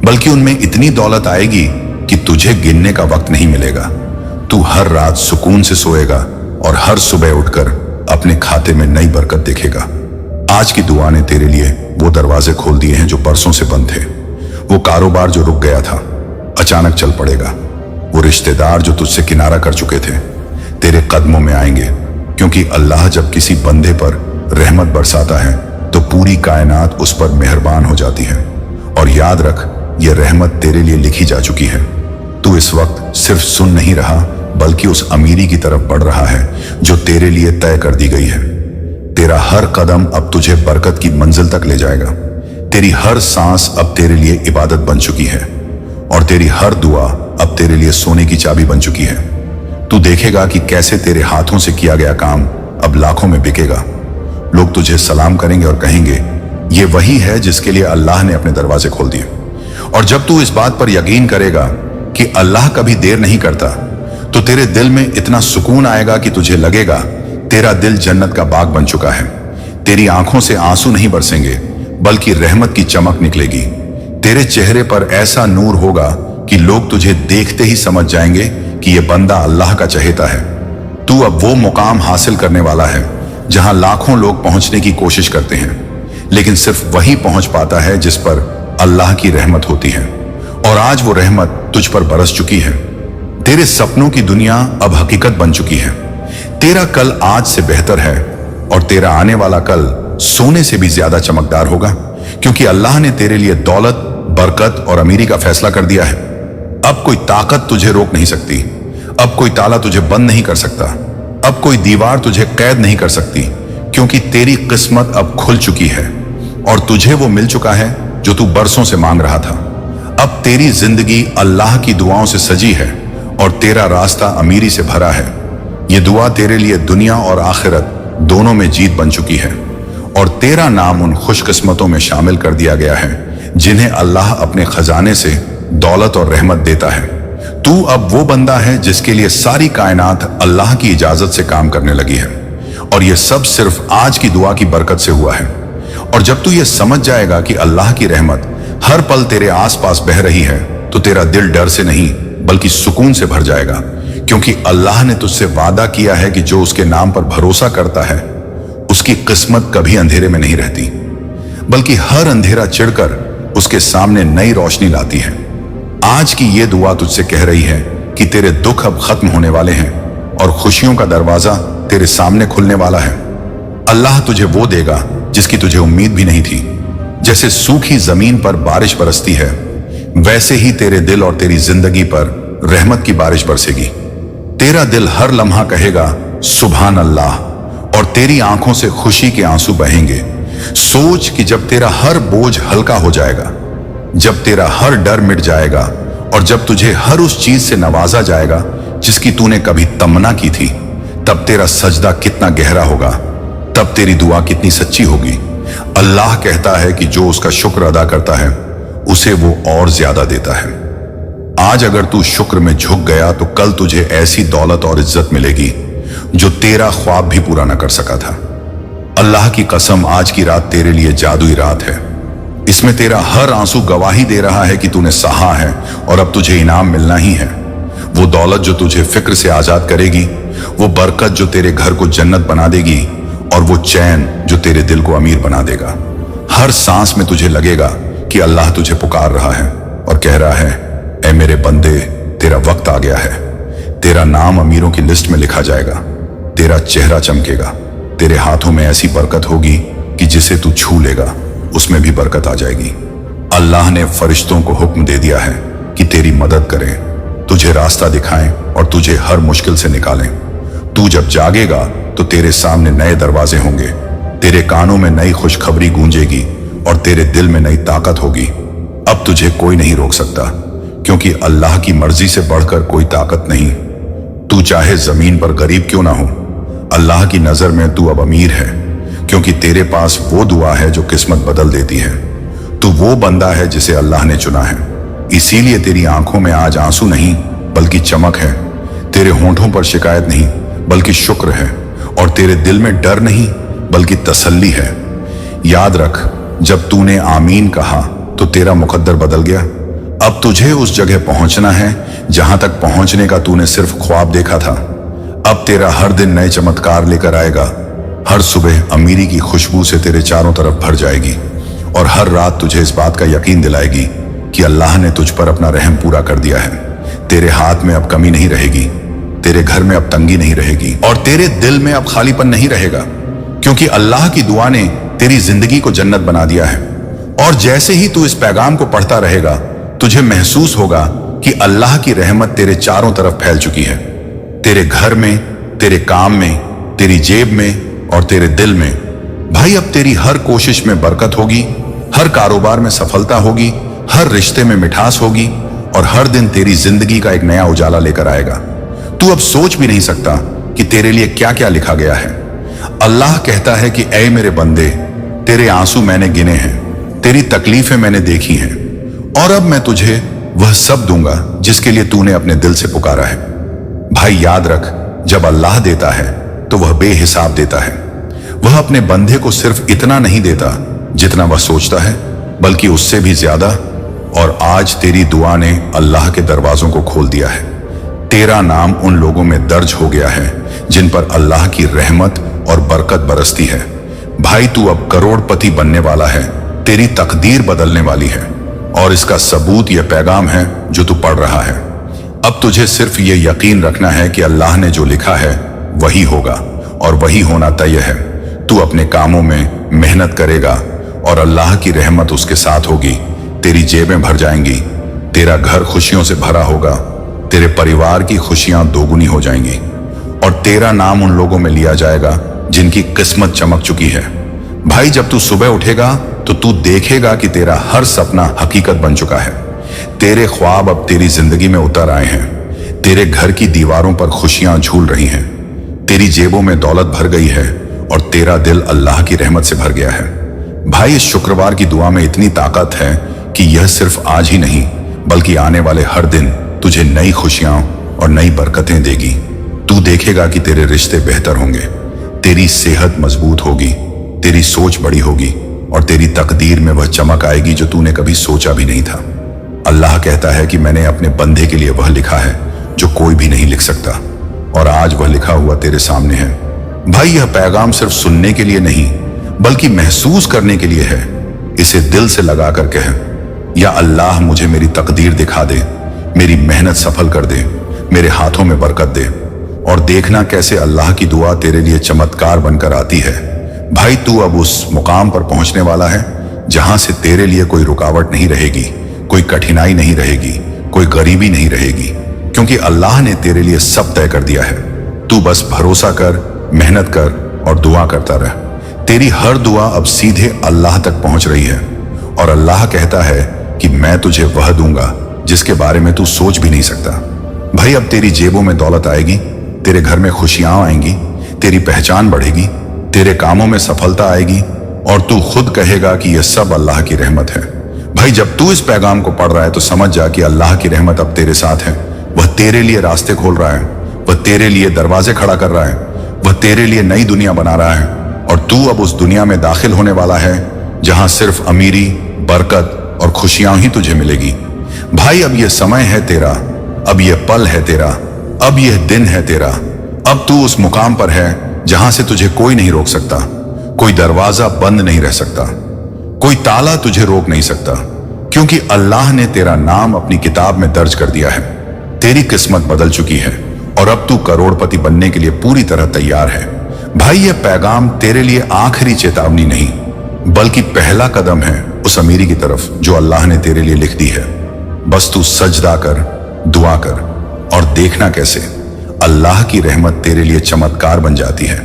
बल्कि उनमें इतनी दौलत आएगी कि तुझे गिनने का वक्त नहीं मिलेगा। तू हर रात सुकून से सोएगा और हर सुबह उठकर अपने खाते में नई बरकत देखेगा। आज की दुआ ने तेरे लिए वो दरवाजे खोल दिए हैं जो परसों से बंद थे। वो कारोबार जो रुक गया था अचानक चल पड़ेगा। वो रिश्तेदार जो तुझसे किनारा कर चुके थे तेरे कदमों में आएंगे, क्योंकि अल्लाह जब किसी बंदे पर रहमत बरसाता है तो पूरी कायनात उस पर मेहरबान हो जाती है। और याद रख, यह रहमत तेरे लिए लिखी जा चुकी है। तू इस वक्त सिर्फ सुन नहीं रहा, बल्कि उस अमीरी की तरफ बढ़ रहा है जो तेरे लिए तय कर दी गई है। तेरा हर कदम अब तुझे बरकत की मंजिल तक ले जाएगा। तेरी हर सांस अब तेरे लिए इबादत बन चुकी है और तेरी हर दुआ अब तेरे लिए सोने की चाबी बन चुकी है। तू देखेगा कि कैसे तेरे हाथों से किया गया काम अब लाखों में बिकेगा। लोग तुझे सलाम करेंगे और कहेंगे, ये वही है जिसके लिए अल्लाह ने अपने दरवाजे खोल दिए। और जब तू इस बात पर यकीन करेगा कि अल्लाह कभी देर नहीं करता, तो तेरे दिल में इतना सुकून आएगा कि तुझे लगेगा तेरा दिल जन्नत का बाग बन चुका है। तेरी आंखों से आंसू नहीं बरसेंगे, बल्कि रहमत की चमक निकलेगी। तेरे चेहरे पर ऐसा नूर होगा कि लोग तुझे देखते ही समझ जाएंगे कि यह बंदा अल्लाह का चहेता है। तू अब वो मुकाम हासिल करने वाला है जहां लाखों लोग पहुंचने की कोशिश करते हैं, लेकिन सिर्फ वही पहुंच पाता है जिस पर अल्लाह की रहमत होती है। और आज वो रहमत तुझ पर बरस चुकी है। तेरे सपनों की दुनिया अब हकीकत बन चुकी है। तेरा कल आज से बेहतर है और तेरा आने वाला कल सोने से भी ज्यादा चमकदार होगा, क्योंकि अल्लाह ने तेरे लिए दौलत, बरकत और अमीरी का फैसला कर दिया है। अब कोई ताकत तुझे रोक नहीं सकती। अब कोई ताला तुझे बंद नहीं कर सकता। अब कोई दीवार तुझे कैद नहीं कर सकती, क्योंकि तेरी किस्मत अब खुल चुकी है और तुझे वो मिल चुका है जो तू बरसों से मांग रहा था। अब तेरी जिंदगी अल्लाह की दुआओं से सजी है और तेरा रास्ता अमीरी से भरा है। ये दुआ तेरे लिए दुनिया और आखिरत दोनों में जीत बन चुकी है और तेरा नाम उन खुशकिस्मतों में शामिल कर दिया गया है जिन्हें अल्लाह अपने खजाने से दौलत और रहमत देता है। तू अब वो बंदा है जिसके लिए सारी कायनात अल्लाह की इजाजत से काम करने लगी है, और यह सब सिर्फ आज की दुआ की बरकत से हुआ है। और जब तू ये समझ जाएगा कि अल्लाह की रहमत हर पल तेरे आसपास बह रही है, तो तेरा दिल डर से नहीं बल्कि सुकून से भर जाएगा, क्योंकि अल्लाह ने तुझसे वादा किया है कि जो उसके नाम पर भरोसा करता है उसकी किस्मत कभी अंधेरे में नहीं रहती, बल्कि हर अंधेरा चिढ़कर उसके सामने नई रोशनी लाती है। आज की ये दुआ तुझसे कह रही है कि तेरे दुख अब खत्म होने वाले हैं और खुशियों का दरवाजा तेरे सामने खुलने वाला है। अल्लाह तुझे वो देगा जिसकी तुझे उम्मीद भी नहीं थी। जैसे सूखी जमीन पर बारिश बरसती है, वैसे ही तेरे दिल और तेरी जिंदगी पर रहमत की बारिश बरसेगी। तेरा दिल हर लम्हा कहेगा सुभान अल्लाह, और तेरी आंखों से खुशी के आंसू बहेंगे। सोच कि जब तेरा हर बोझ हल्का हो जाएगा, जब तेरा हर डर मिट जाएगा और जब तुझे हर उस चीज से नवाजा जाएगा जिसकी तूने कभी तमन्ना की थी, तब तेरा सजदा कितना गहरा होगा, तब तेरी दुआ कितनी सच्ची होगी। अल्लाह कहता है कि जो उसका शुक्र अदा करता है उसे वो और ज्यादा देता है। आज अगर तू शुक्र में झुक गया तो कल तुझे ऐसी दौलत और इज्जत मिलेगी जो तेरा ख्वाब भी पूरा न कर सका था। अल्लाह की कसम, आज की रात तेरे लिए जादुई रात है। इसमें तेरा हर आंसू गवाही दे रहा है कि तूने सहा है और अब तुझे इनाम मिलना ही है। वो दौलत जो तुझे फिक्र से आजाद करेगी, वो बरकत जो तेरे घर को जन्नत बना देगी, और वो चैन जो तेरे दिल को अमीर बना देगा। हर सांस में तुझे लगेगा कि अल्लाह तुझे पुकार रहा है और कह रहा है, ऐ मेरे बंदे, तेरा वक्त आ गया है। तेरा नाम अमीरों की लिस्ट में लिखा जाएगा, तेरा चेहरा चमकेगा, तेरे हाथों में ऐसी बरकत होगी कि जिसे तू छू लेगा उसमें भी बरकत आ जाएगी। अल्लाह ने फरिश्तों को हुक्म दे दिया है कि तेरी मदद करें, तुझे रास्ता दिखाएं और तुझे हर मुश्किल से निकालें। तू जब जागेगा तो तेरे सामने नए दरवाजे होंगे, तेरे कानों में नई खुशखबरी गूंजेगी और तेरे दिल में नई ताकत होगी। अब तुझे कोई नहीं रोक सकता, क्योंकि अल्लाह की मर्जी से बढ़कर कोई ताकत नहीं। तू चाहे जमीन पर गरीब क्यों ना हो, अल्लाह की नजर में तू अब अमीर है, क्योंकि तेरे पास वो दुआ है जो किस्मत बदल देती है। तू वो बंदा है जिसे अल्लाह ने चुना है, इसीलिए तेरी आंखों में आज आंसू नहीं बल्कि चमक है, तेरे होंठों पर शिकायत नहीं बल्कि शुक्र है, और तेरे दिल में डर नहीं बल्कि तसल्ली है। याद रख, जब तूने आमीन कहा तो तेरा मुकद्दर बदल गया। अब तुझे उस जगह पहुंचना है जहां तक पहुंचने का तूने सिर्फ ख्वाब देखा था। अब तेरा हर दिन नए चमत्कार लेकर आएगा, हर सुबह अमीरी की खुशबू से तेरे चारों तरफ भर जाएगी, और हर रात तुझे इस बात का यकीन दिलाएगी कि अल्लाह ने तुझ पर अपना रहम पूरा कर दिया है। तेरे हाथ में अब कमी नहीं रहेगी, तेरे घर में अब तंगी नहीं रहेगी, और तेरे दिल में अब खालीपन नहीं रहेगा, क्योंकि अल्लाह की दुआ ने तेरी जिंदगी को जन्नत बना दिया है। और जैसे ही तू इस पैगाम को पढ़ता रहेगा, तुझे महसूस होगा कि अल्लाह की रहमत तेरे चारों तरफ फैल चुकी है, तेरे घर में, तेरे काम में, तेरी जेब में और तेरे दिल में। भाई, अब तेरी हर कोशिश में बरकत होगी, हर कारोबार में सफलता होगी, हर रिश्ते में मिठास होगी, और हर दिन तेरी जिंदगी का एक नया उजाला लेकर आएगा। तू अब सोच भी नहीं सकता कि तेरे लिए क्या क्या लिखा गया है। अल्लाह कहता है कि ऐ मेरे बंदे, तेरे आंसू मैंने गिने हैं, तेरी तकलीफें मैंने देखी हैं, और अब मैं तुझे वह सब दूंगा जिसके लिए तूने अपने दिल से पुकारा है। भाई याद रख, जब अल्लाह देता है तो वह बेहिसाब देता है। वह अपने बंदे को सिर्फ इतना नहीं देता जितना वह सोचता है, बल्कि उससे भी ज्यादा। और आज तेरी दुआ ने अल्लाह के दरवाजों को खोल दिया है। तेरा नाम उन लोगों में दर्ज हो गया है जिन पर अल्लाह की रहमत और बरकत बरसती है। भाई, तू अब करोड़पति बनने वाला है, तेरी तकदीर बदलने वाली है, और इसका सबूत यह पैगाम है जो तू पढ़ रहा है। अब तुझे सिर्फ ये यकीन रखना है कि अल्लाह ने जो लिखा है वही होगा, और वही होना तय है। तू अपने कामों में मेहनत करेगा और अल्लाह की रहमत उसके साथ होगी। तेरी जेबें भर जाएंगी, तेरा घर खुशियों से भरा होगा, तेरे परिवार की खुशियां दोगुनी हो जाएंगी, और तेरा नाम उन लोगों में लिया जाएगा जिनकी किस्मत चमक चुकी है। भाई, जब तू सुबह उठेगा तो तू देखेगा कि तेरा हर सपना हकीकत बन चुका है। तेरे ख्वाब अब तेरी जिंदगी में उतर आए हैं, तेरे घर की दीवारों पर खुशियां झूल रही हैं, तेरी जेबों में दौलत भर गई है, और तेरा दिल अल्लाह की रहमत से भर गया है। भाई, इस शुक्रवार की दुआ में इतनी ताकत है कि यह सिर्फ आज ही नहीं बल्कि आने वाले हर दिन तुझे नई खुशियां और नई बरकतें देगी। तू देखेगा कि तेरे रिश्ते बेहतर होंगे, तेरी सेहत मजबूत होगी, तेरी सोच बड़ी होगी, और तेरी तकदीर में वह चमक आएगी जो तूने कभी सोचा भी नहीं था। अल्लाह कहता है कि मैंने अपने बंदे के लिए वह लिखा है जो कोई भी नहीं लिख सकता, और आज वह लिखा हुआ तेरे सामने है। भाई, यह पैगाम सिर्फ सुनने के लिए नहीं बल्कि महसूस करने के लिए है। इसे दिल से लगा कर कह, या अल्लाह मुझे मेरी तकदीर दिखा दे, मेरी मेहनत सफल कर दे, मेरे हाथों में बरकत दे। और देखना कैसे अल्लाह की दुआ तेरे लिए चमत्कार बनकर आती है। भाई, तू अब उस मुकाम पर पहुंचने वाला है जहां से तेरे लिए कोई रुकावट नहीं रहेगी, कोई कठिनाई नहीं रहेगी, कोई गरीबी नहीं रहेगी, क्योंकि अल्लाह ने तेरे लिए सब तय कर दिया है। तू बस भरोसा कर, मेहनत कर और दुआ करता रह। तेरी हर दुआ अब सीधे अल्लाह तक पहुंच रही है, और अल्लाह कहता है कि मैं तुझे वह दूंगा जिसके बारे में तू सोच भी नहीं सकता। भाई, अब तेरी जेबों में दौलत आएगी, तेरे घर में खुशियां आएंगी, तेरी पहचान बढ़ेगी, तेरे कामों में सफलता आएगी, और तू खुद कहेगा कि यह सब अल्लाह की रहमत है। भाई, जब तू इस पैगाम को पढ़ रहा है तो समझ जा कि अल्लाह की रहमत अब तेरे साथ है। वह तेरे लिए रास्ते खोल रहा है, वह तेरे लिए दरवाजे खड़ा कर रहा है, वह तेरे लिए नई दुनिया बना रहा है, और तू अब उस दुनिया में दाखिल होने वाला है जहां सिर्फ अमीरी, बरकत और खुशियां ही तुझे मिलेगी। भाई, अब यह समय है तेरा, अब यह पल है तेरा, अब यह दिन है तेरा। अब तू उस मुकाम पर है जहां से तुझे कोई नहीं रोक सकता, कोई दरवाजा बंद नहीं रह सकता, कोई ताला तुझे रोक नहीं सकता, क्योंकि अल्लाह ने तेरा नाम अपनी किताब में दर्ज कर दिया है। तेरी किस्मत बदल चुकी है, और अब तू करोड़पति बनने के लिए पूरी तरह तैयार है। भाई, यह पैगाम तेरे लिए आखिरी चेतावनी नहीं, बल्कि पहला कदम है उस अमीरी की तरफ जो अल्लाह ने तेरे लिए लिख दी है। बस तू सजदा कर, दुआ कर और देखना कैसे अल्लाह की रहमत तेरे लिए चमत्कार बन जाती है।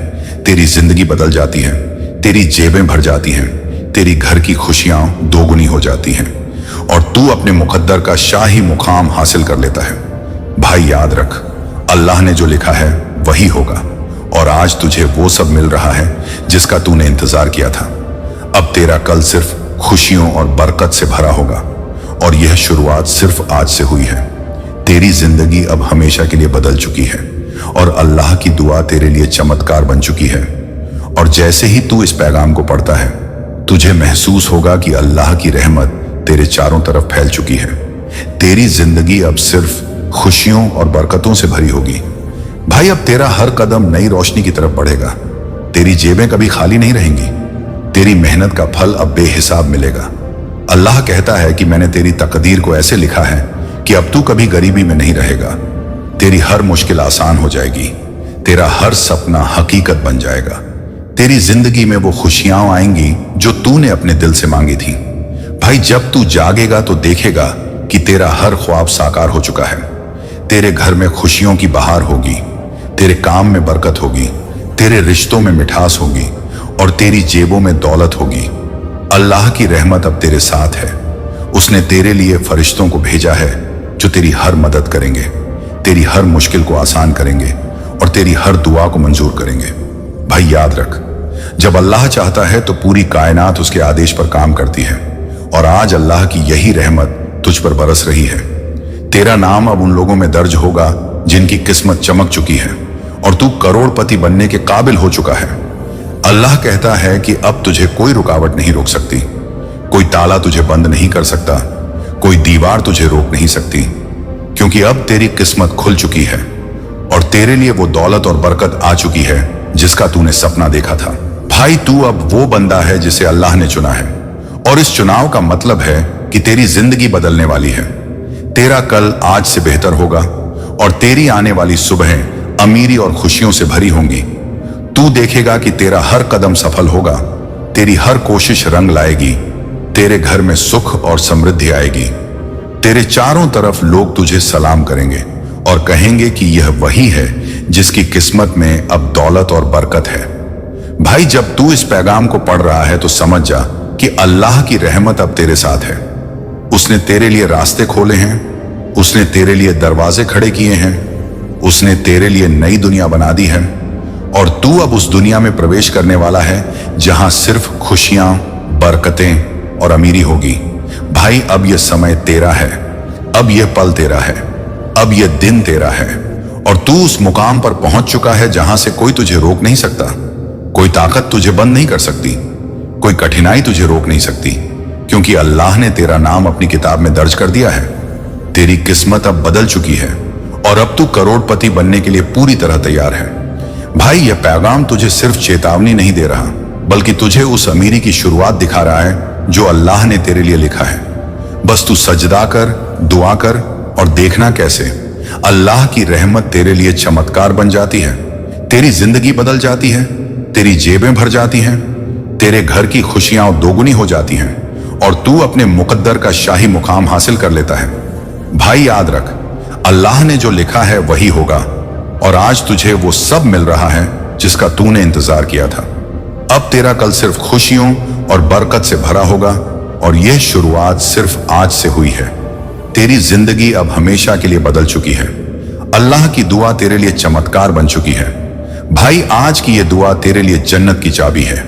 तेरी जिंदगी बदल जाती है, तेरी जेबें भर जाती हैं, तेरी घर की खुशियां दोगुनी हो जाती हैं और तू अपने मुकद्दर का शाही मुकाम हासिल कर लेता है। भाई, याद रख, अल्लाह ने जो लिखा है वही होगा और आज तुझे वो सब मिल रहा है जिसका तूने इंतजार किया था। अब तेरा कल सिर्फ खुशियों और बरकत से भरा होगा और यह शुरुआत सिर्फ आज से हुई है। तेरी जिंदगी अब हमेशा के लिए बदल चुकी है और अल्लाह की दुआ तेरे लिए चमत्कार बन चुकी है। और जैसे ही तू इस पैगाम को पढ़ता है, तुझे महसूस होगा कि अल्लाह की रहमत तेरे चारों तरफ फैल चुकी है। तेरी जिंदगी अब सिर्फ खुशियों और बरकतों से भरी होगी। भाई, अब तेरा हर कदम नई रोशनी की तरफ बढ़ेगा। तेरी जेबें कभी खाली नहीं रहेंगी। तेरी मेहनत का फल अब बेहिसाब मिलेगा। अल्लाह कहता है कि मैंने तेरी तकदीर को ऐसे लिखा है कि अब तू कभी गरीबी में नहीं रहेगा। तेरी हर मुश्किल आसान हो जाएगी, तेरा हर सपना हकीकत बन जाएगा। तेरी जिंदगी में वो खुशियां आएंगी जो तूने अपने दिल से मांगी थी। भाई, जब तू जागेगा तो देखेगा कि तेरा हर ख्वाब साकार हो चुका है। तेरे घर में खुशियों की बहार होगी, तेरे काम में बरकत होगी, तेरे रिश्तों में मिठास होगी और तेरी जेबों में दौलत होगी। अल्लाह की रहमत अब तेरे साथ है। उसने तेरे लिए फरिश्तों को भेजा है जो तेरी हर मदद करेंगे, तेरी हर मुश्किल को आसान करेंगे और तेरी हर दुआ को मंजूर करेंगे। भाई, याद रख, जब अल्लाह चाहता है तो पूरी कायनात उसके आदेश पर काम करती है और आज अल्लाह की यही रहमत तुझ पर बरस रही है। तेरा नाम अब उन लोगों में दर्ज होगा जिनकी किस्मत चमक चुकी है और तू करोड़पति बनने के काबिल हो चुका है। अल्लाह कहता है कि अब तुझे कोई रुकावट नहीं रोक सकती, कोई ताला तुझे बंद नहीं कर सकता, कोई दीवार तुझे रोक नहीं सकती, क्योंकि अब तेरी किस्मत खुल चुकी है और तेरे लिए वो दौलत और बरकत आ चुकी है जिसका तूने सपना देखा था। भाई, तू अब वो बंदा है जिसे अल्लाह ने चुना है और इस चुनाव का मतलब है कि तेरी जिंदगी बदलने वाली है। तेरा कल आज से बेहतर होगा और तेरी आने वाली सुबहें अमीरी और खुशियों से भरी होंगी। तू देखेगा कि तेरा हर कदम सफल होगा, तेरी हर कोशिश रंग लाएगी, तेरे घर में सुख और समृद्धि आएगी। तेरे चारों तरफ लोग तुझे सलाम करेंगे और कहेंगे कि यह वही है जिसकी किस्मत में अब दौलत और बरकत है। भाई, जब तू इस पैगाम को पढ़ रहा है तो समझ जा कि अल्लाह की रहमत अब तेरे साथ है। उसने तेरे लिए रास्ते खोले हैं, उसने तेरे लिए दरवाजे खड़े किए हैं, उसने तेरे लिए नई दुनिया बना दी है और तू अब उस दुनिया में प्रवेश करने वाला है जहां सिर्फ खुशियां, बरकतें और अमीरी होगी। भाई, अब यह समय तेरा है, अब यह पल तेरा है, अब यह दिन तेरा है और तू उस मुकाम पर पहुंच चुका है जहां से कोई तुझे रोक नहीं सकता, कोई ताकत तुझे बंद नहीं कर सकती, कोई कठिनाई तुझे रोक नहीं सकती, क्योंकि अल्लाह ने तेरा नाम अपनी किताब में दर्ज कर दिया है। तेरी किस्मत अब बदल चुकी है और अब तू करोड़पति बनने के लिए पूरी तरह तैयार है। भाई, यह पैगाम तुझे सिर्फ चेतावनी नहीं दे रहा, बल्कि तुझे उस अमीरी की शुरुआत दिखा रहा है जो अल्लाह ने तेरे लिए लिखा है। बस तू सजदा कर, दुआ कर और देखना कैसे अल्लाह की रहमत तेरे लिए चमत्कार बन जाती है। तेरी जिंदगी बदल जाती है, तेरी जेबें भर जाती हैं, तेरे घर की खुशियां दोगुनी हो जाती हैं और तू अपने मुकद्दर का शाही मुकाम हासिल कर लेता है। भाई, याद रख, अल्लाह ने जो लिखा है वही होगा और आज तुझे वो सब मिल रहा है जिसका तूने इंतजार किया था। अब तेरा कल सिर्फ खुशियों और बरकत से भरा होगा और यह शुरुआत सिर्फ आज से हुई है। तेरी जिंदगी अब हमेशा के लिए बदल चुकी है। अल्लाह की दुआ तेरे लिए चमत्कार बन चुकी है। भाई, आज की यह दुआ तेरे लिए जन्नत की चाबी है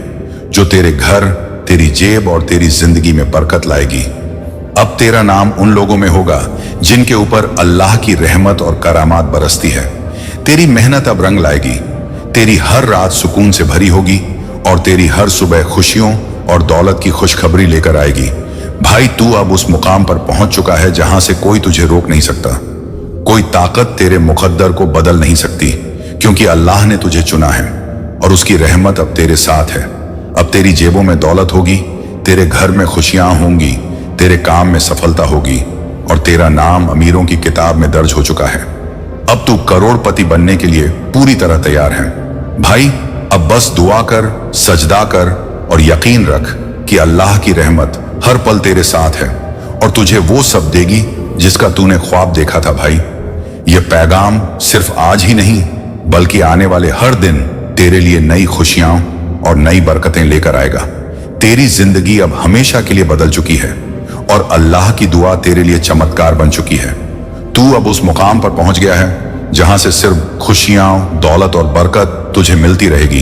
जो तेरे घर, तेरी जेब और तेरी जिंदगी में बरकत लाएगी। अब तेरा नाम उन लोगों में होगा जिनके ऊपर अल्लाह की रहमत और करामात बरसती है। तेरी मेहनत अब रंग लाएगी, तेरी हर रात सुकून से भरी होगी और तेरी हर सुबह खुशियों और दौलत की खुशखबरी लेकर आएगी। भाई, तू अब उस मुकाम पर पहुंच चुका है जहां से कोई तुझे रोक नहीं सकता, कोई ताकत तेरे मुकद्दर को बदल नहीं सकती, क्योंकि अल्लाह ने तुझे चुना है और उसकी रहमत अब तेरे साथ है। अब तेरी जेबों में दौलत होगी, तेरे घर में खुशियां होंगी, तेरे काम में सफलता होगी और तेरा नाम अमीरों की किताब में दर्ज हो चुका है। अब तू करोड़पति बनने के लिए पूरी तरह तैयार है। भाई अब बस दुआ कर, सजदा कर और यकीन रख कि अल्लाह की रहमत हर पल तेरे साथ है और तुझे वो सब देगी जिसका तूने ख्वाब देखा था। भाई ये पैगाम सिर्फ आज ही नहीं बल्कि आने वाले हर दिन तेरे लिए नई खुशियां और नई बरकतें लेकर आएगा। तेरी जिंदगी अब हमेशा के लिए बदल चुकी है और अल्लाह की दुआ तेरे लिए चमत्कार बन चुकी है। तू अब उस मुकाम पर पहुंच गया है जहां से सिर्फ खुशियां, दौलत और बरकत तुझे मिलती रहेगी।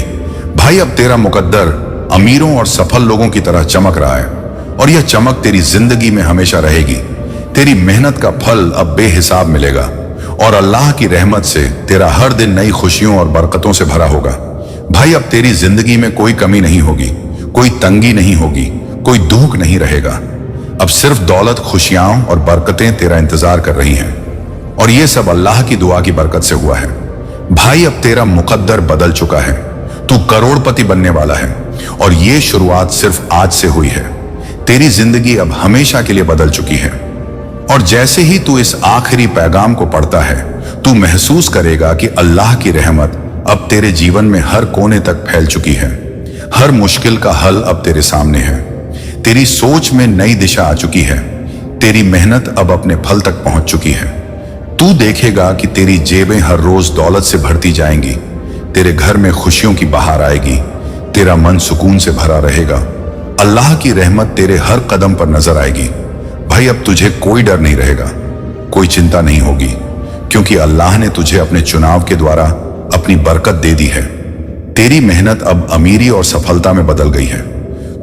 भाई अब तेरा मुकद्दर अमीरों और सफल लोगों की तरह चमक रहा है और यह चमक तेरी जिंदगी में हमेशा रहेगी। तेरी मेहनत का फल अब बेहिसाब मिलेगा और अल्लाह की रहमत से तेरा हर दिन नई खुशियों और बरकतों से भरा होगा। भाई अब तेरी जिंदगी में कोई कमी नहीं होगी, कोई तंगी नहीं होगी, कोई दुख नहीं रहेगा। अब सिर्फ दौलत, खुशियां और बरकतें तेरा इंतजार कर रही हैं और ये सब अल्लाह की दुआ की बरकत से हुआ है। भाई अब तेरा मुकद्दर बदल चुका है, तू करोड़पति बनने वाला है और ये शुरुआत सिर्फ आज से हुई है। तेरी जिंदगी अब हमेशा के लिए बदल चुकी है और जैसे ही तू इस आखिरी पैगाम को पढ़ता है तू महसूस करेगा कि अल्लाह की रहमत अब तेरे जीवन में हर कोने तक फैल चुकी है। हर मुश्किल का हल अब तेरे सामने है। तेरी सोच में नई दिशा आ चुकी है। तेरी मेहनत अब अपने फल तक पहुंच चुकी है। तू देखेगा कि तेरी जेबें हर रोज दौलत से भरती जाएंगी, तेरे घर में खुशियों की बहार आएगी, तेरा मन सुकून से भरा रहेगा। अल्लाह की रहमत तेरे हर कदम पर नजर आएगी। भाई अब तुझे कोई डर नहीं रहेगा, कोई चिंता नहीं होगी, क्योंकि अल्लाह ने तुझे अपने चुनाव के द्वारा अपनी बरकत दे दी है। तेरी मेहनत अब अमीरी और सफलता में बदल गई है।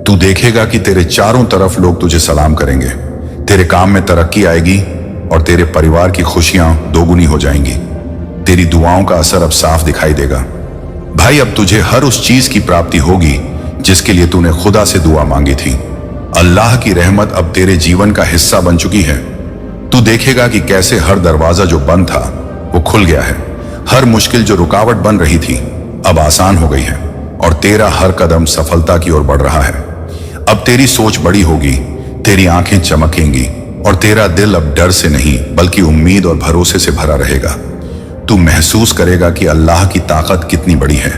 तू देखेगा कि तेरे चारों तरफ लोग तुझे सलाम करेंगे, तेरे काम में तरक्की आएगी और तेरे परिवार की खुशियां दोगुनी हो जाएंगी। तेरी दुआओं का असर अब साफ दिखाई देगा। भाई अब तुझे हर उस चीज की प्राप्ति होगी जिसके लिए तूने खुदा से दुआ मांगी थी। अल्लाह की रहमत अब तेरे जीवन का हिस्सा बन चुकी है। तू देखेगा कि कैसे हर दरवाजा जो बंद था वो खुल गया है। हर मुश्किल जो रुकावट बन रही थी अब आसान हो गई है और तेरा हर कदम सफलता की ओर बढ़ रहा है। अब तेरी सोच बड़ी होगी, तेरी आंखें चमकेंगी और तेरा दिल अब डर से नहीं बल्कि उम्मीद और भरोसे से भरा रहेगा। तू महसूस करेगा कि अल्लाह की ताकत कितनी बड़ी है।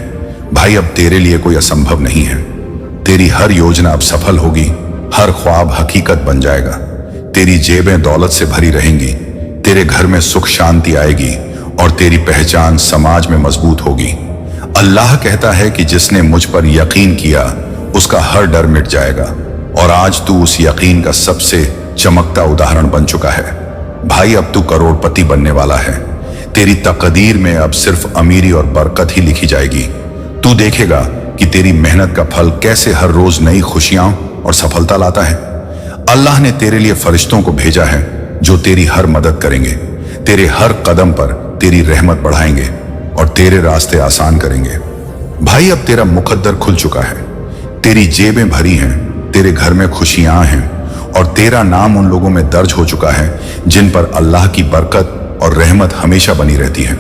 भाई अब तेरे लिए कोई असंभव नहीं है। तेरी हर योजना अब सफल होगी, हर ख्वाब हकीकत बन जाएगा। तेरी जेबें दौलत से भरी रहेंगी, तेरे घर में सुख शांति आएगी और तेरी पहचान समाज में मजबूत होगी। अल्लाह कहता है कि जिसने मुझ पर यकीन किया उसका हर डर मिट जाएगा और आज तू उस यकीन का सबसे चमकता उदाहरण बन चुका है। भाई अब तू करोड़पति बनने वाला है। तेरी तकदीर में अब सिर्फ अमीरी और बरकत ही लिखी जाएगी। तू देखेगा कि तेरी मेहनत का फल कैसे हर रोज नई खुशियां और सफलता लाता है। अल्लाह ने तेरे लिए फरिश्तों को भेजा है जो तेरी हर मदद करेंगे, तेरे हर कदम पर तेरी रहमत बढ़ाएंगे और तेरे रास्ते आसान करेंगे। भाई अब तेरा मुकद्दर खुल चुका है। तेरी जेबें भरी हैं, तेरे घर में खुशियां हैं और तेरा नाम उन लोगों में दर्ज हो चुका है जिन पर अल्लाह की बरकत और रहमत हमेशा बनी रहती है।